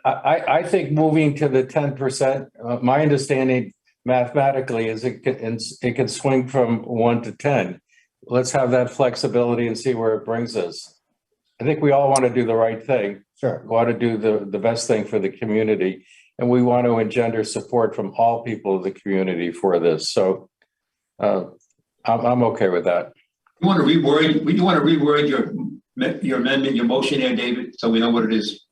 I think moving to the 10%, my understanding mathematically is it can swing from 1 to 10. Let's have that flexibility and see where it brings us. I think we all want to do the right thing. Sure. We want to do the best thing for the community, and we want to engender support from all people of the community for this. So I'm okay with that. You want to reword? We do want to reword your amendment, your motion there, David, so we know what it is.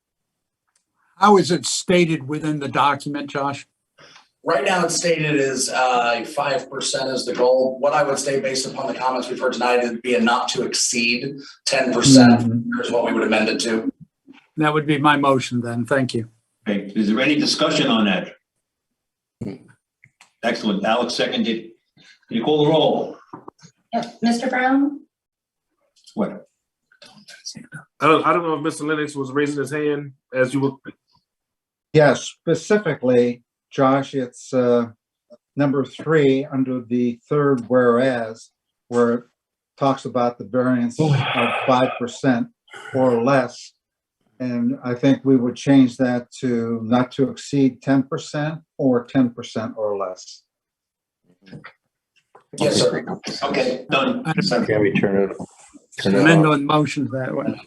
How is it stated within the document, Josh? Right now it's stated as 5% is the goal. What I would say based upon the comments we've heard tonight would be a not to exceed 10% is what we would amend it to. That would be my motion then. Thank you. Okay, is there any discussion on that? Excellent. Alex seconded. Can you call the roll? Mr. Brown? What? I don't know if Mr. Lennox was raising his hand as you were. Yes, specifically, Josh, it's number 3 under the third whereas, where it talks about the variance of 5% or less. And I think we would change that to not to exceed 10% or 10% or less. Yes, sir. Okay, done. Can we turn it Amend off? on motions that way.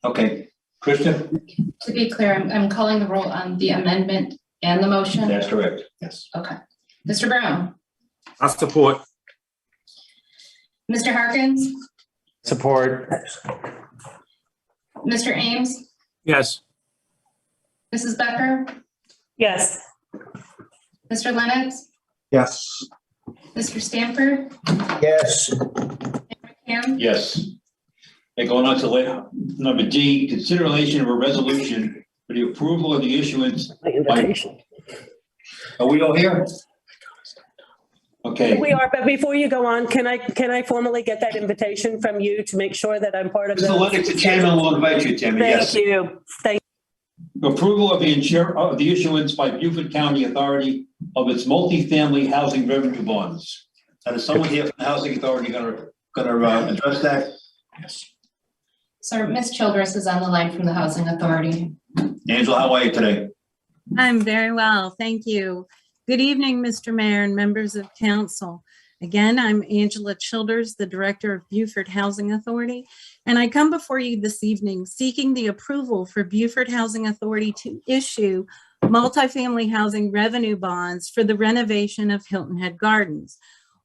Okay, Kristen? To be clear, I'm calling the roll on the amendment and the motion. That's correct. Yes. Okay. Mr. Brown? I support. Mr. Harkins? Support. Mr. Ames? Yes. Mrs. Becker? Yes. Mr. Lennox? Yes. Mr. Stanford? Yes. Cam? Yes. Okay, going on to number D, consideration of a resolution for the approval of the issuance. Are we all here? Okay. We are, but before you go on, can I formally get that invitation from you to make sure that I'm part of Mr. Lennox, the chairman will invite you, Tammy. Yes. Thank you. Approval of the issuance by Beaufort County Authority of its multifamily housing revenue bonds. Now, is someone here from the Housing Authority gonna address that? Yes. Sir, Ms. Childress is on the line from the Housing Authority. Angela, how are you today? I'm very well, thank you. Good evening, Mr. Mayor and members of council. Again, I'm Angela Childers, the Director of Beaufort Housing Authority, and I come before you this evening seeking the approval for Beaufort Housing Authority to issue multifamily housing revenue bonds for the renovation of Hilton Head Gardens.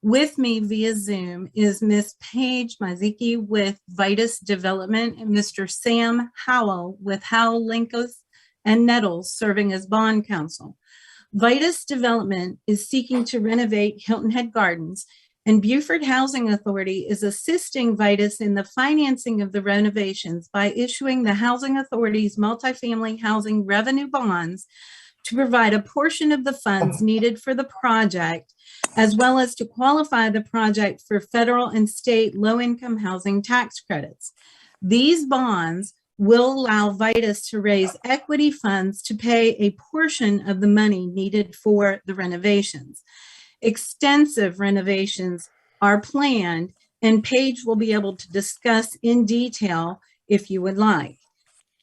With me via Zoom is Ms. Paige Mazicki with Vitus Development and Mr. Sam Howell with Howell, Linkos, and Nettles serving as bond counsel. Vitus Development is seeking to renovate Hilton Head Gardens, and Beaufort Housing Authority is assisting Vitus in the financing of the renovations by issuing the Housing Authority's multifamily housing revenue bonds to provide a portion of the funds needed for the project, as well as to qualify the project for federal and state low-income housing tax credits. These bonds will allow Vitus to raise equity funds to pay a portion of the money needed for the renovations. Extensive renovations are planned, and Paige will be able to discuss in detail if you would like.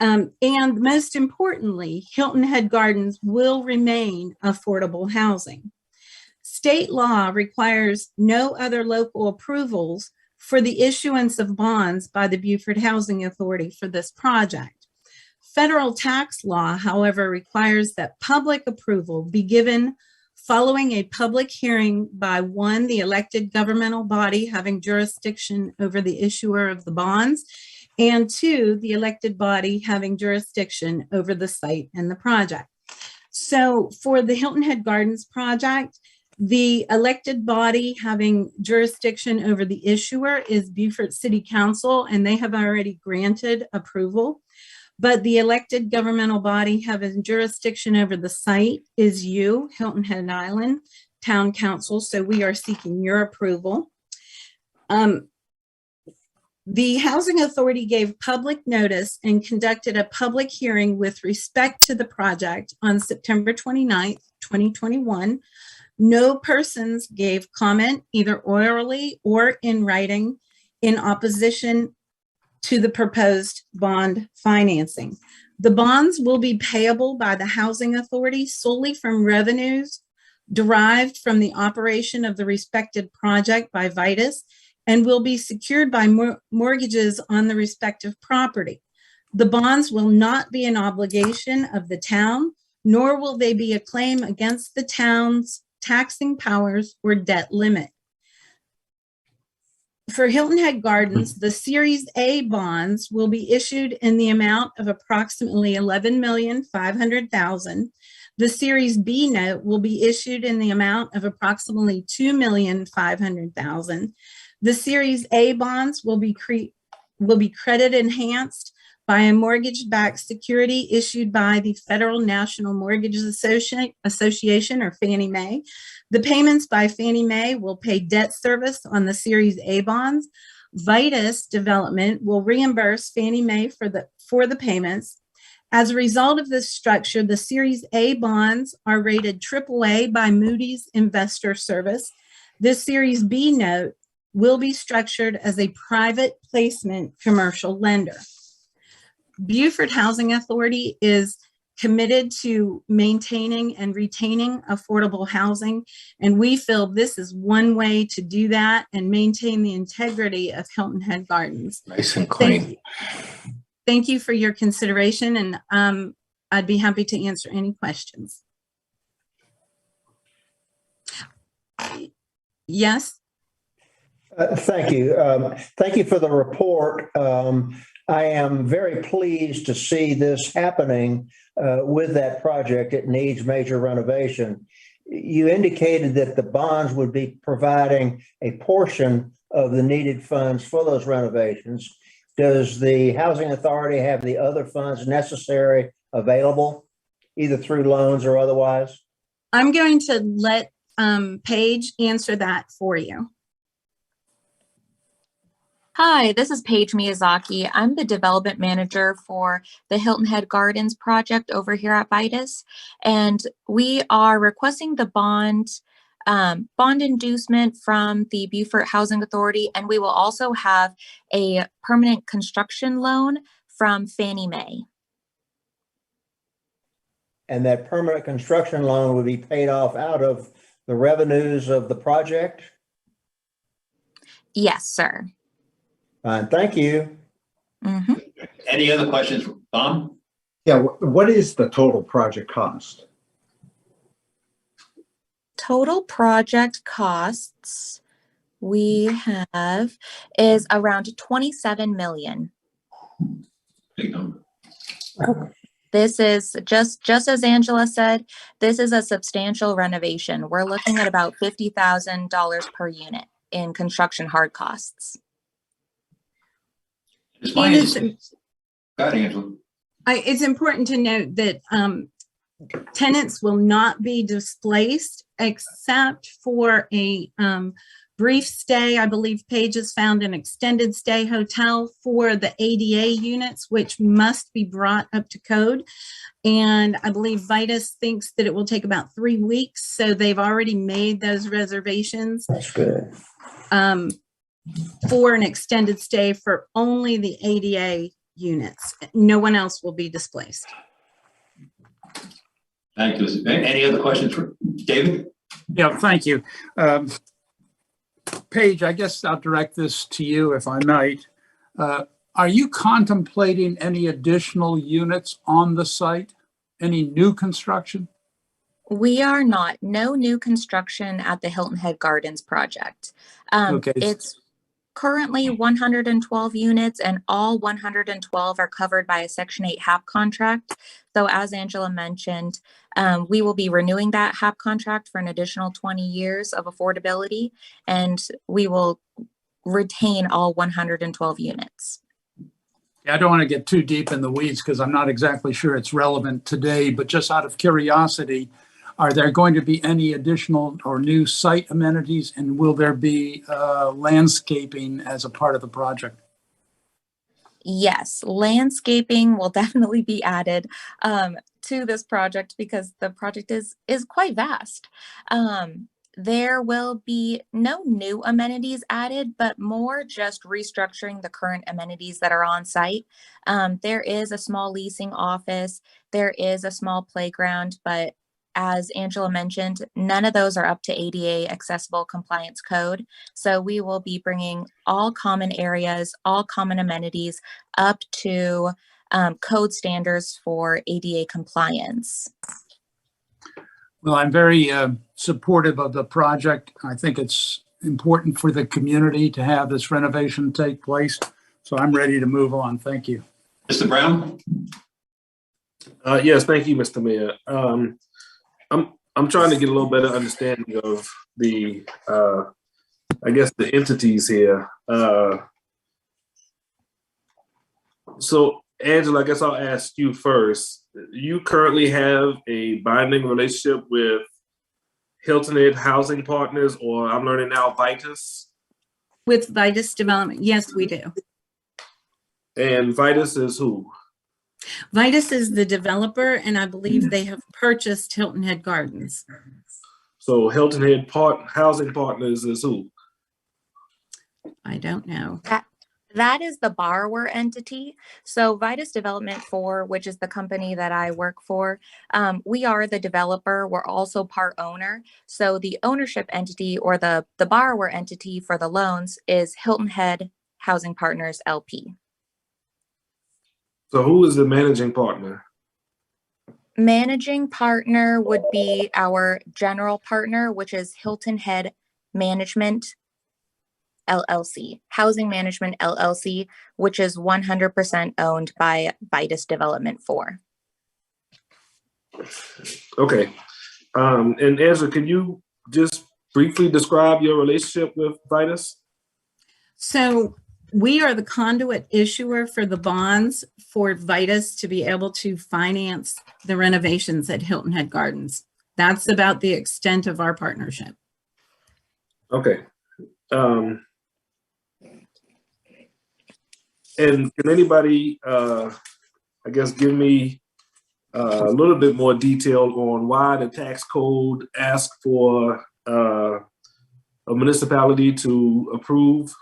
And most importantly, Hilton Head Gardens will remain affordable housing. State law requires no other local approvals for the issuance of bonds by the Beaufort Housing Authority for this project. Federal tax law, however, requires that public approval be given following a public hearing by 1, the elected governmental body having jurisdiction over the issuer of the bonds, and 2, the elected body having jurisdiction over the site and the project. So for the Hilton Head Gardens project, the elected body having jurisdiction over the issuer is Beaufort City Council, and they have already granted approval. But the elected governmental body having jurisdiction over the site is you, Hilton Head Island Town Council, so we are seeking your approval. The Housing Authority gave public notice and conducted a public hearing with respect to the project on September 29th, 2021. No persons gave comment, either orally or in writing, in opposition to the proposed bond financing. The bonds will be payable by the Housing Authority solely from revenues derived from the operation of the respected project by Vitus, and will be secured by mortgages on the respective property. The bonds will not be an obligation of the town, nor will they be a claim against the town's taxing powers or debt limit. For Hilton Head Gardens, the Series A bonds will be issued in the amount of approximately $11,500,000. The Series B note will be issued in the amount of approximately $2,500,000. The Series A bonds will be credit enhanced by a mortgage-backed security issued by the Federal National Mortgage Association, or Fannie Mae. The payments by Fannie Mae will pay debt service on the Series A bonds. Vitus Development will reimburse Fannie Mae for the payments. As a result of this structure, the Series A bonds are rated AAA by Moody's Investor Service. This Series B note will be structured as a private placement commercial lender. Beaufort Housing Authority is committed to maintaining and retaining affordable housing, and we feel this is one way to do that and maintain the integrity of Hilton Head Gardens. Nice and clean. Thank you for your consideration, and I'd be happy to answer any questions. Yes? Thank you. Thank you for the report. I am very pleased to see this happening with that project. It needs major renovation. You indicated that the bonds would be providing a portion of the needed funds for those renovations. Does the Housing Authority have the other funds necessary available, either through loans or otherwise? I'm going to let Paige answer that for you. Hi, this is Paige Miyazaki. I'm the development manager for the Hilton Head Gardens project over here at Vitus, and we are requesting the bond inducement from the Beaufort Housing Authority, and we will also have a permanent construction loan from Fannie Mae. And that permanent construction loan would be paid off out of the revenues of the project? Yes, sir. Fine, thank you. Mm-hmm. Any other questions, Tom? Yeah, what is the total project cost? Total project costs we have is around 27 million. Big number. This is just as Angela said, this is a substantial renovation. We're looking at about $50,000 per unit in construction hard costs. It's my understanding. Go ahead, Angela. It's important to note that tenants will not be displaced except for a brief stay. I believe Paige has found an extended stay hotel for the ADA units, which must be brought up to code. And I believe Vitus thinks that it will take about 3 weeks. So they've already made those reservations. That's good. For an extended stay for only the ADA units. No one else will be displaced. Thank you. Any other questions for David? Yeah, thank you. Paige, I guess I'll direct this to you if I might. Are you contemplating any additional units on the site? Any new construction? We are not. No new construction at the Hilton Head Gardens project. Okay. It's currently 112 units, and all 112 are covered by a Section 8 HAP contract. So as Angela mentioned, we will be renewing that HAP contract for an additional 20 years of affordability, and we will retain all 112 units. I don't want to get too deep in the weeds because I'm not exactly sure it's relevant today, but just out of curiosity, are there going to be any additional or new site amenities, and will there be landscaping as a part of the project? Yes, landscaping will definitely be added to this project because the project is quite vast. There will be no new amenities added, but more just restructuring the current amenities that are on site. There is a small leasing office, there is a small playground, but as Angela mentioned, none of those are up to ADA accessible compliance code. So we will be bringing all common areas, all common amenities up to code standards for ADA compliance. Well, I'm very supportive of the project. I think it's important for the community to have this renovation take place. So I'm ready to move on. Thank you. Mr. Brown? Yes, thank you, Mr. Mayor. I'm trying to get a little better understanding of the I guess the entities here. So Angela, I guess I'll ask you first. You currently have a binding relationship with Hilton Head Housing Partners, or I'm learning now Vitus? With Vitus Development, yes, we do. And Vitus is who? Vitus is the developer, and I believe they have purchased Hilton Head Gardens. So Hilton Head Housing Partners is who? I don't know. That is the borrower entity. So Vitus Development 4, which is the company that I work for, we are the developer. We're also part owner. So the ownership entity or the borrower entity for the loans is Hilton Head Housing Partners LP. So who is the managing partner? Managing partner would be our general partner, which is Hilton Head Management LLC, Housing Management LLC, which is 100% owned by Vitus Development 4. Okay. And Angela, can you just briefly describe your relationship with Vitus? So we are the conduit issuer for the bonds for Vitus to be able to finance the renovations at Hilton Head Gardens. That's about the extent of our partnership. Okay. And can anybody, I guess, give me a little bit more detail on why the tax code asks for a municipality to approve?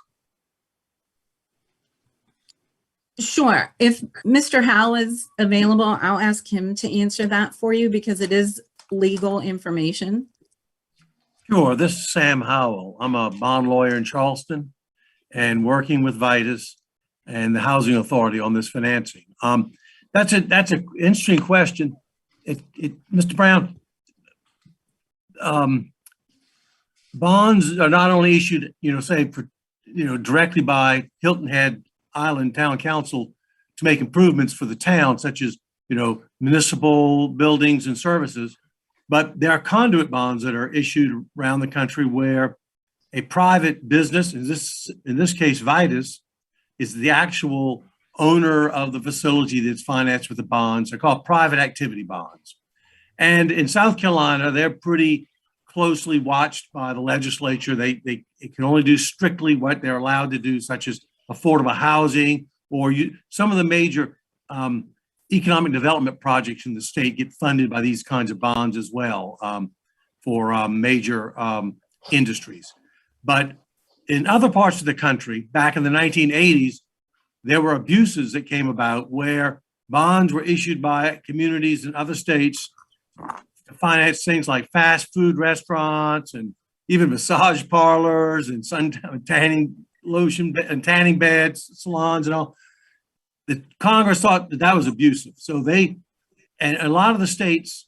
Sure. If Mr. Howell is available, I'll ask him to answer that for you because it is legal information. Sure. This is Sam Howell. I'm a bond lawyer in Charleston and working with Vitus and the Housing Authority on this financing. That's an interesting question. Mr. Brown, bonds are not only issued, say for, directly by Hilton Head Island Town Council to make improvements for the town, such as, municipal buildings and services, but there are conduit bonds that are issued around the country where a private business, in this case, Vitus, is the actual owner of the facility that's financed with the bonds. They're called private activity bonds. And in South Carolina, they're pretty closely watched by the legislature. They can only do strictly what they're allowed to do, such as affordable housing, or some of the major economic development projects in the state get funded by these kinds of bonds as well for major industries. But in other parts of the country, back in the 1980s, there were abuses that came about where bonds were issued by communities in other states to finance things like fast food restaurants and even massage parlors and sun tanning lotion and tanning beds, salons and all. The Congress thought that was abusive. So and a lot of the states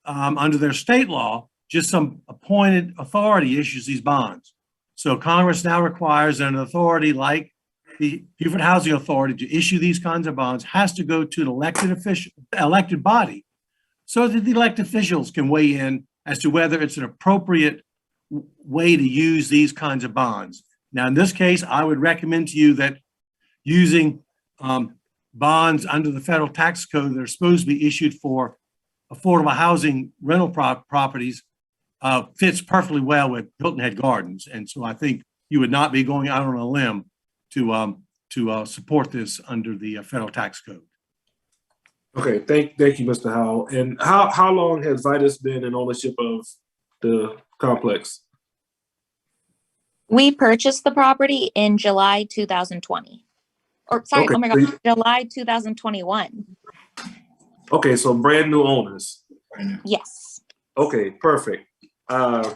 under their state law, just some appointed authority issues these bonds. So Congress now requires an authority like the Beaufort Housing Authority to issue these kinds of bonds has to go to an elected body so that the elected officials can weigh in as to whether it's an appropriate way to use these kinds of bonds. Now, in this case, I would recommend to you that using bonds under the federal tax code that are supposed to be issued for affordable housing rental properties fits perfectly well with Hilton Head Gardens. And so I think you would not be going out on a limb to support this under the federal tax code. Okay, thank you, Mr. Howell. And how long has Vitus been in ownership of the complex? We purchased the property in July 2020. Or sorry, Okay, oh my God, July 2021. Okay, so brand new owners. Yes. Okay, perfect. I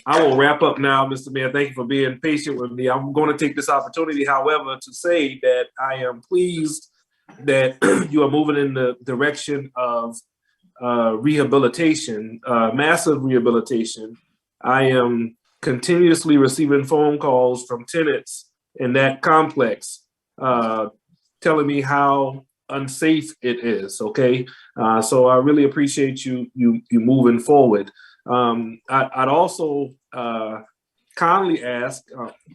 will wrap up now, Mr. Mayor. Thank you for being patient with me. I'm going to take this opportunity, however, to say that I am pleased that you are moving in the direction of rehabilitation, massive rehabilitation. I am continuously receiving phone calls from tenants in that complex telling me how unsafe it is, okay? So I really appreciate you moving forward. I'd also kindly ask,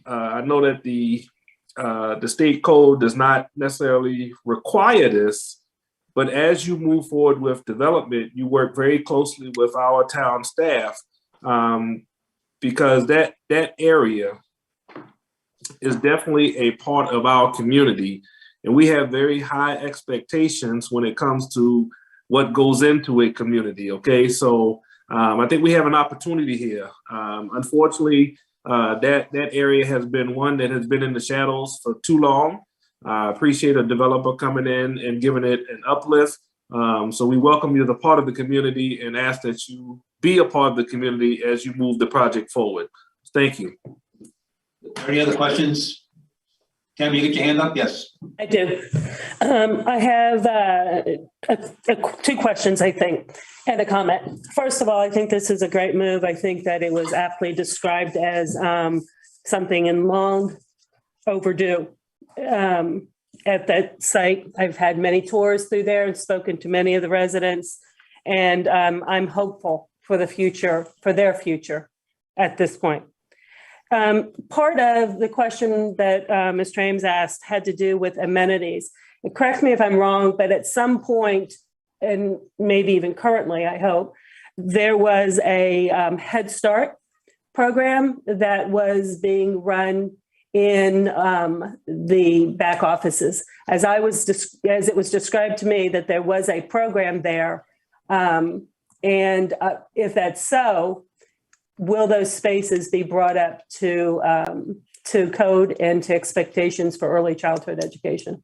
I know that the state code does not necessarily require this, but as you move forward with development, you work very closely with our town staff, because that area is definitely a part of our community. And we have very high expectations when it comes to what goes into a community, okay? So I think we have an opportunity here. Unfortunately, that area has been one that has been in the shadows for too long. I appreciate a developer coming in and giving it an uplift. So we welcome you as a part of the community and ask that you be a part of the community as you move the project forward. Thank you. Any other questions? Tammy, you get your hand up? Yes. I do. I have two questions, I think, and a comment. First of all, I think this is a great move. I think that it was aptly described as something in long overdue at that site. I've had many tours through there and spoken to many of the residents, and I'm hopeful for the future, for their future at this point. Part of the question that Ms. Trames asked had to do with amenities. And correct me if I'm wrong, but at some point, and maybe even currently, I hope, there was a Head Start program that was being run in the back offices. As it was described to me that there was a program there, and if that's so, will those spaces be brought up to code and to expectations for early childhood education?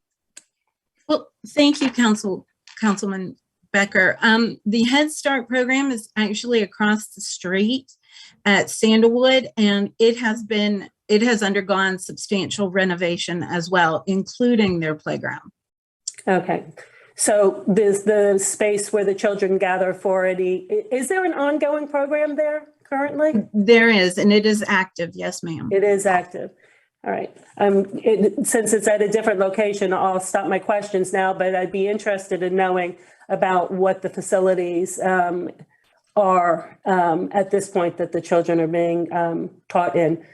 Well, thank you, Councilman Becker. The Head Start program is actually across the street at Sandalwood, and it has undergone substantial renovation as well, including their playground. Okay. So there's the space where the children gather for it. Is there an ongoing program there currently? There is, and it is active. Yes, ma'am. It is active. All right. Since it's at a different location, I'll stop my questions now, but I'd be interested in knowing about what the facilities are at this point that the children are being taught in.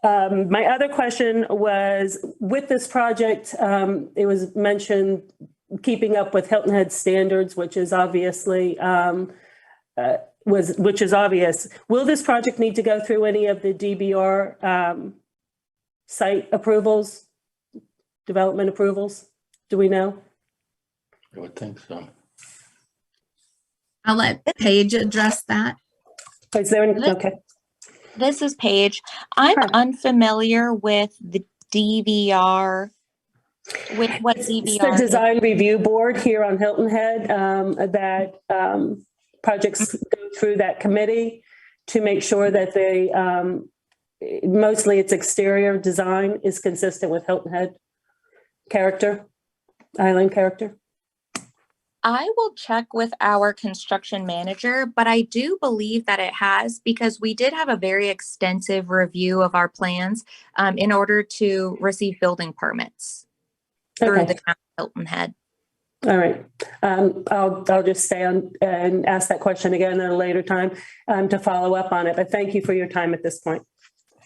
My other question was, with this project, it was mentioned keeping up with Hilton Head standards, which is obviously which is obvious. Will this project need to go through any of the DBR site approvals, development approvals? Do we know? I would think so. I'll let Paige address that. Is there any, okay. This is Paige. I'm unfamiliar with the DVR, with what DVR It's the Design Review Board here on Hilton Head that projects go through that committee to make sure that they, mostly its exterior design is consistent with Hilton Head character, island character. I will check with our construction manager, but I do believe that it has, because we did have a very extensive review of our plans in order to receive building permits through the town of Hilton Head. All right. I'll just stay on and ask that question again at a later time to follow up on it. But thank you for your time at this point.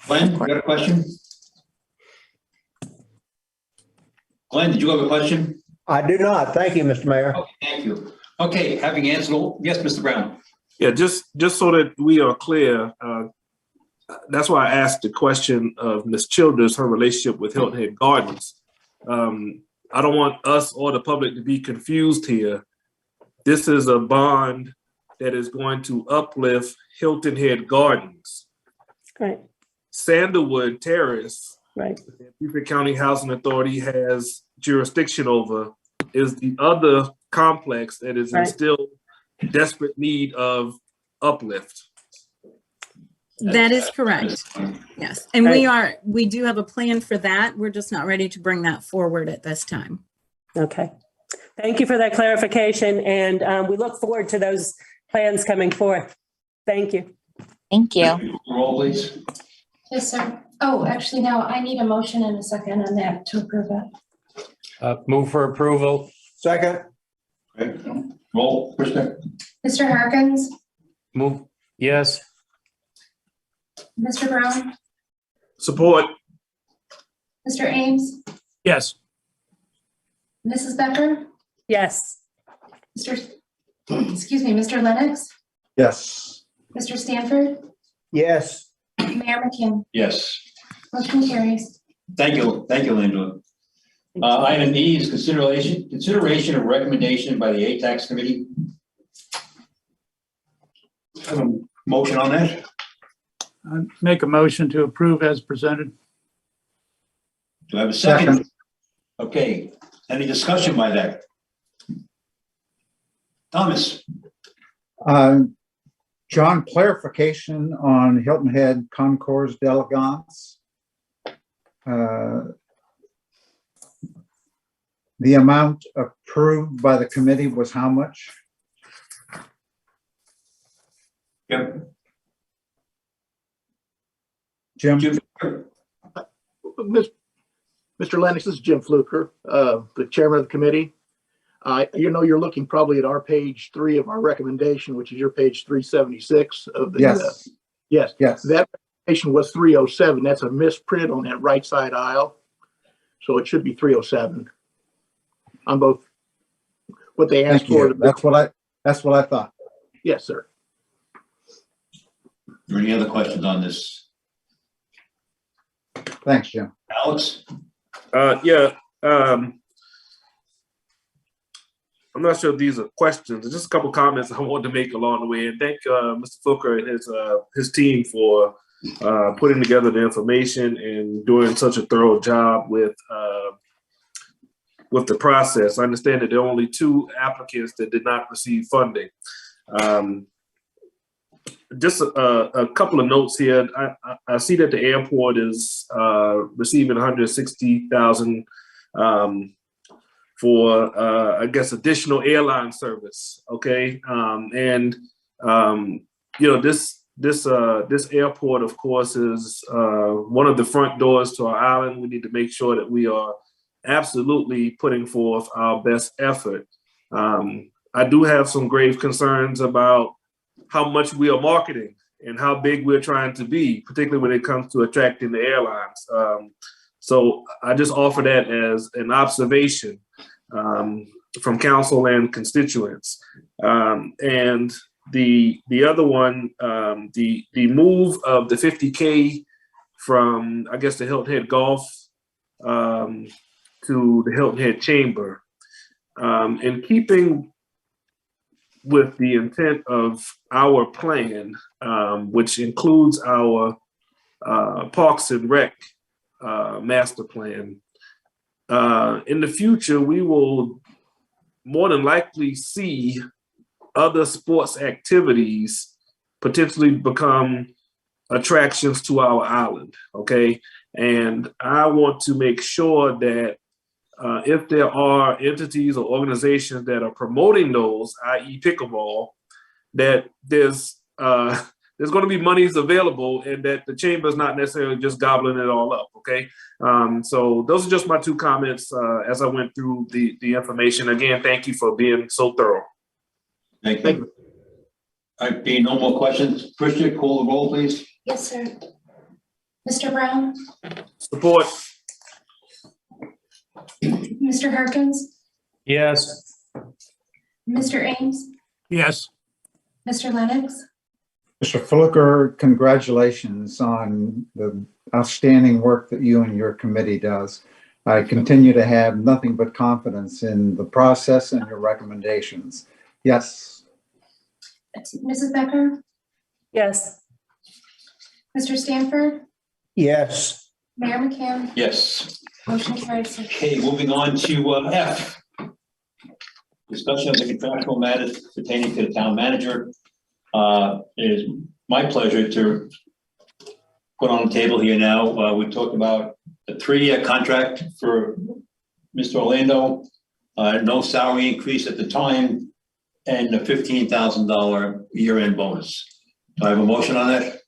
Glenn, you got a question? Glenn, did you have a question? I do not. Thank you, Mr. Mayor. Okay, thank you. Okay, having answered, yes, Mr. Brown. Yeah, just so that we are clear, that's why I asked the question of Ms. Childers, her relationship with Hilton Head Gardens. I don't want us or the public to be confused here. This is a bond that is going to uplift Hilton Head Gardens. Right. Sandalwood Terrace, right, the Beaufort County Housing Authority has jurisdiction over, is the other complex that is in still desperate need of uplift. That is correct. Yes. And we do have a plan for that. We're just not ready to bring that forward at this time. Okay. Thank you for that clarification. And we look forward to those plans coming forth. Thank you. Thank you. Roll, please. Yes, sir. Oh, actually, no, I need a motion and a second on that to approve it. Move for approval. Second. Okay. Roll, Krista? Mr. Harkins, Move, yes. Mr. Brown, Support. Mr. Ames, Yes. Mrs. Becker, Yes. Mr. Lennox, Yes. Mr. Stanford, Yes. Mayor McKim. Yes. Motion carries. Thank you, Angela. Item E is consideration of recommendation by the ATAX committee. Have a motion on that? I make a motion to approve as presented. Do I have a second? Second. Okay, any discussion by that? Thomas? John, clarification on Hilton Head Concours d'Elegance. The amount approved by the committee was how much? Yep. Jim? Mr. Lennox, this is Jim Fluker, the chairman of the committee. You're looking probably at our page 3 of our recommendation, which is your page 376 of the. Yes. Yes. Yes. That recommendation was 307. That's a misprint on that right side aisle. So it should be 307 on both what they asked Thank you. for. That's what I thought. Yes, sir. Are there any other questions on this? Thanks, Jim. Alex? I'm not sure if these are questions. Just a couple comments I wanted to make along the way. And thank Mr. Fooker and his team for putting together the information and doing such a thorough job with the process. I understand that there are only 2 applicants that did not receive funding. Just a couple of notes here. I see that the airport is receiving $160,000 for I guess additional airline service. Okay, this airport, of course, is one of the front doors to our island. We need to make sure that we are absolutely putting forth our best effort. I do have some grave concerns about how much we are marketing and how big we're trying to be, particularly when it comes to attracting the airlines. So I just offer that as an observation from council and constituents. And the other one, the move of the 50K from, I guess, the Hilton Head Golf to the Hilton Head Chamber, in keeping with the intent of our plan, which includes our Parks and Rec master plan. In the future, we will more than likely see other sports activities potentially become attractions to our island, okay? And I want to make sure that if there are entities or organizations that are promoting those, i.e. pickleball, that there's going to be monies available and that the chamber is not necessarily just gobbling it all up, okay? So those are just my 2 comments as I went through the information. Again, thank you for being so thorough. Thank you. All right, being no more questions, Krista, call the roll, please. Yes, sir. Mr. Brown, Support. Mr. Harkins, Yes. Mr. Ames, Yes. Mr. Lennox, Mr. Fluker, congratulations on the outstanding work that you and your committee does. I continue to have nothing but confidence in the process and your recommendations. Yes. Mrs. Becker, Yes. Mr. Stanford, Yes. Mayor McKim. Yes. Motion carries. Okay, moving on to F. Discussion of the contractual matters pertaining to the town manager. It is my pleasure to put on the table here now. We talked about a 3-year contract for Mr. Orlando, no salary increase at the time, and a $15,000 year-end bonus. Do I have a motion on that?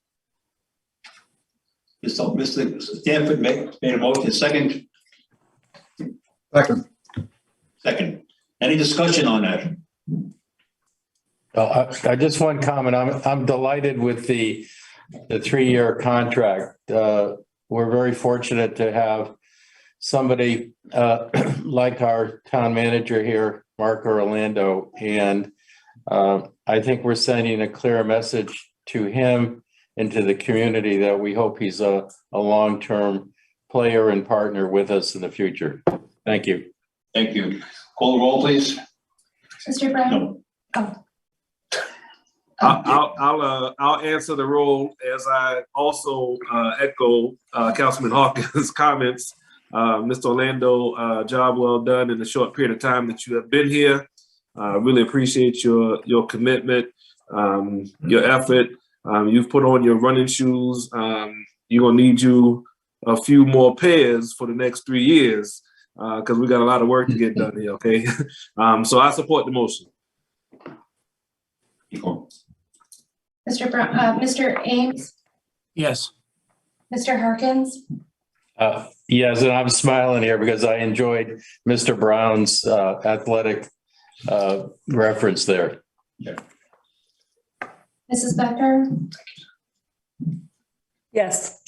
Mr. Stanford made a motion. Second. Second. Second. Any discussion on that? I just one comment. I'm delighted with the 3-year contract. We're very fortunate to have somebody like our town manager here, Mark Orlando, and I think we're sending a clear message to him and to the community that we hope he's a long-term player and partner with us in the future. Thank you. Thank you. Call the roll, please. Mr. Brown? No. Oh, I'll answer the role as I also echo Councilman Hawkins' comments. Mr. Orlando, job well done in the short period of time that you have been here. Really appreciate your commitment, your effort. You've put on your running shoes. You're gonna need you a few more pairs for the next 3 years because we got a lot of work to get done here. Okay, so I support the motion. Mr. Brown, Mr. Ames, Yes. Mr. Harkins, Yes, and I'm smiling here because I enjoyed Mr. Brown's athletic reference there. Yeah. Mrs. Becker, Yes.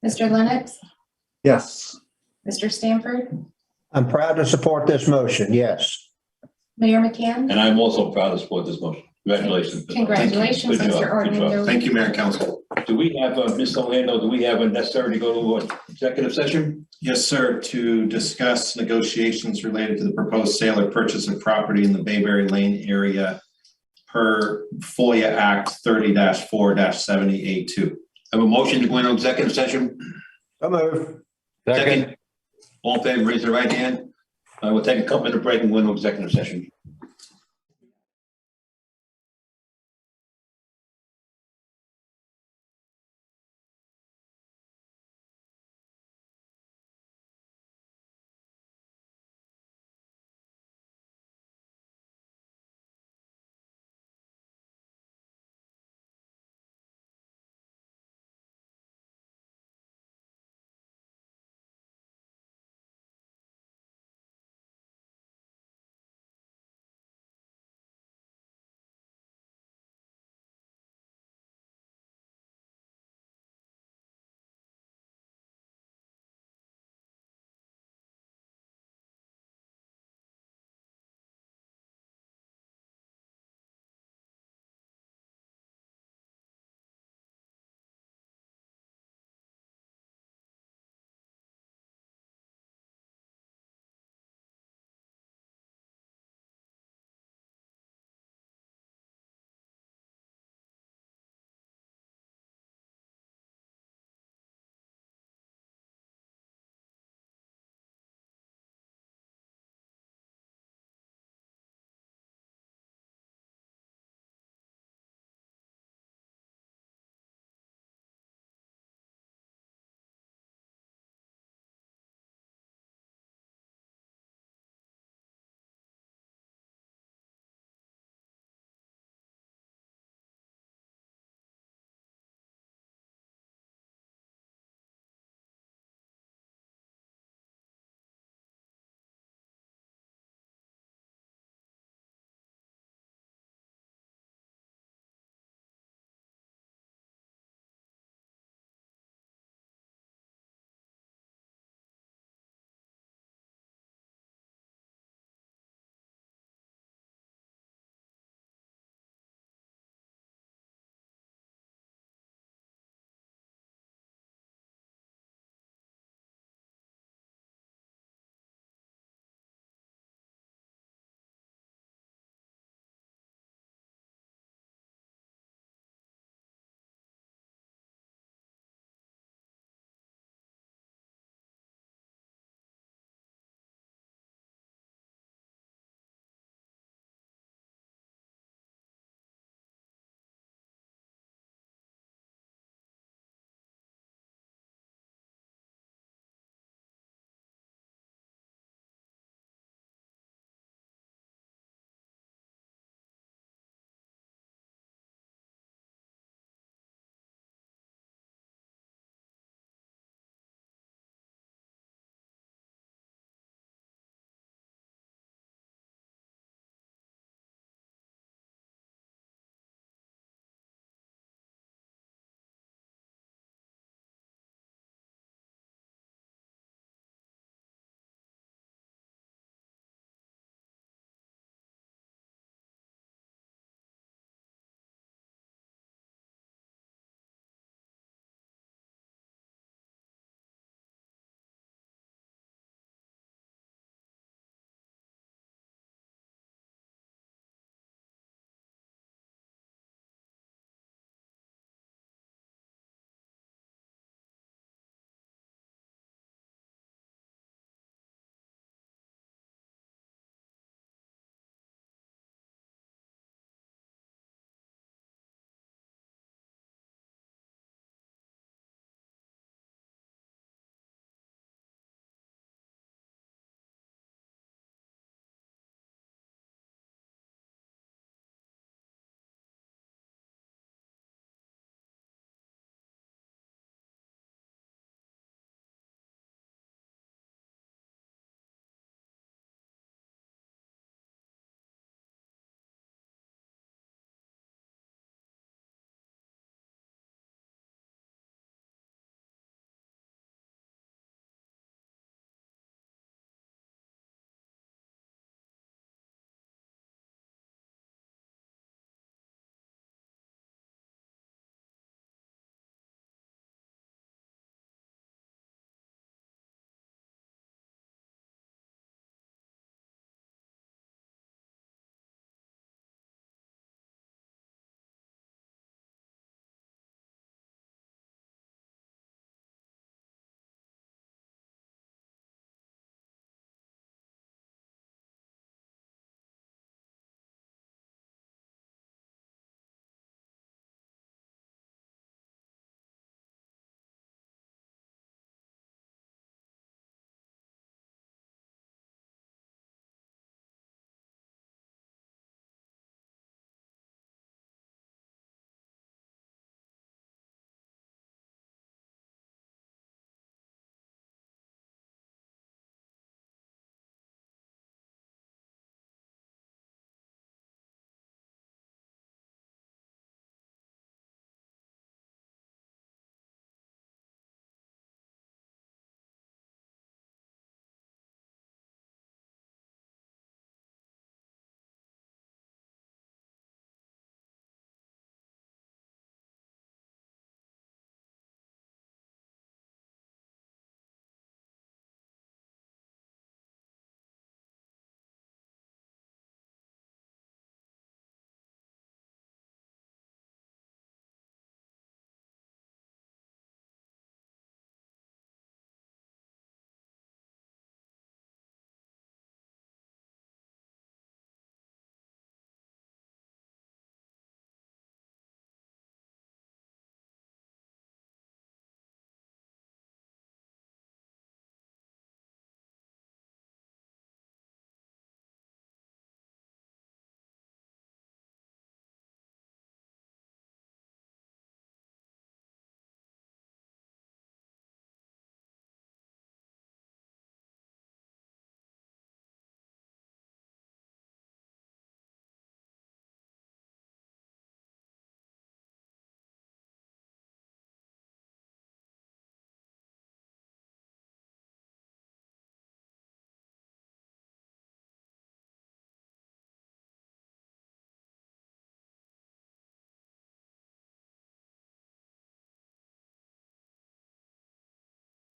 Mr. Lennox, Yes. Mr. Stanford, I'm proud to support this motion, yes. Mayor McCann. And I'm also proud to support this motion. Congratulations. Congratulations, Good job, Mr. good job. Orlando. Thank you, Mayor and Council. Do we have, Mr. Orlando, do we have a necessary to go to executive session? Yes, sir, to discuss negotiations related to the proposed sale or purchase of property in the Bayberry Lane area per FOIA Act 30-4-70A2. Have a motion to go into executive session? So move. Second. All in favor, raise your right hand. We'll take a couple minute break and go into executive session.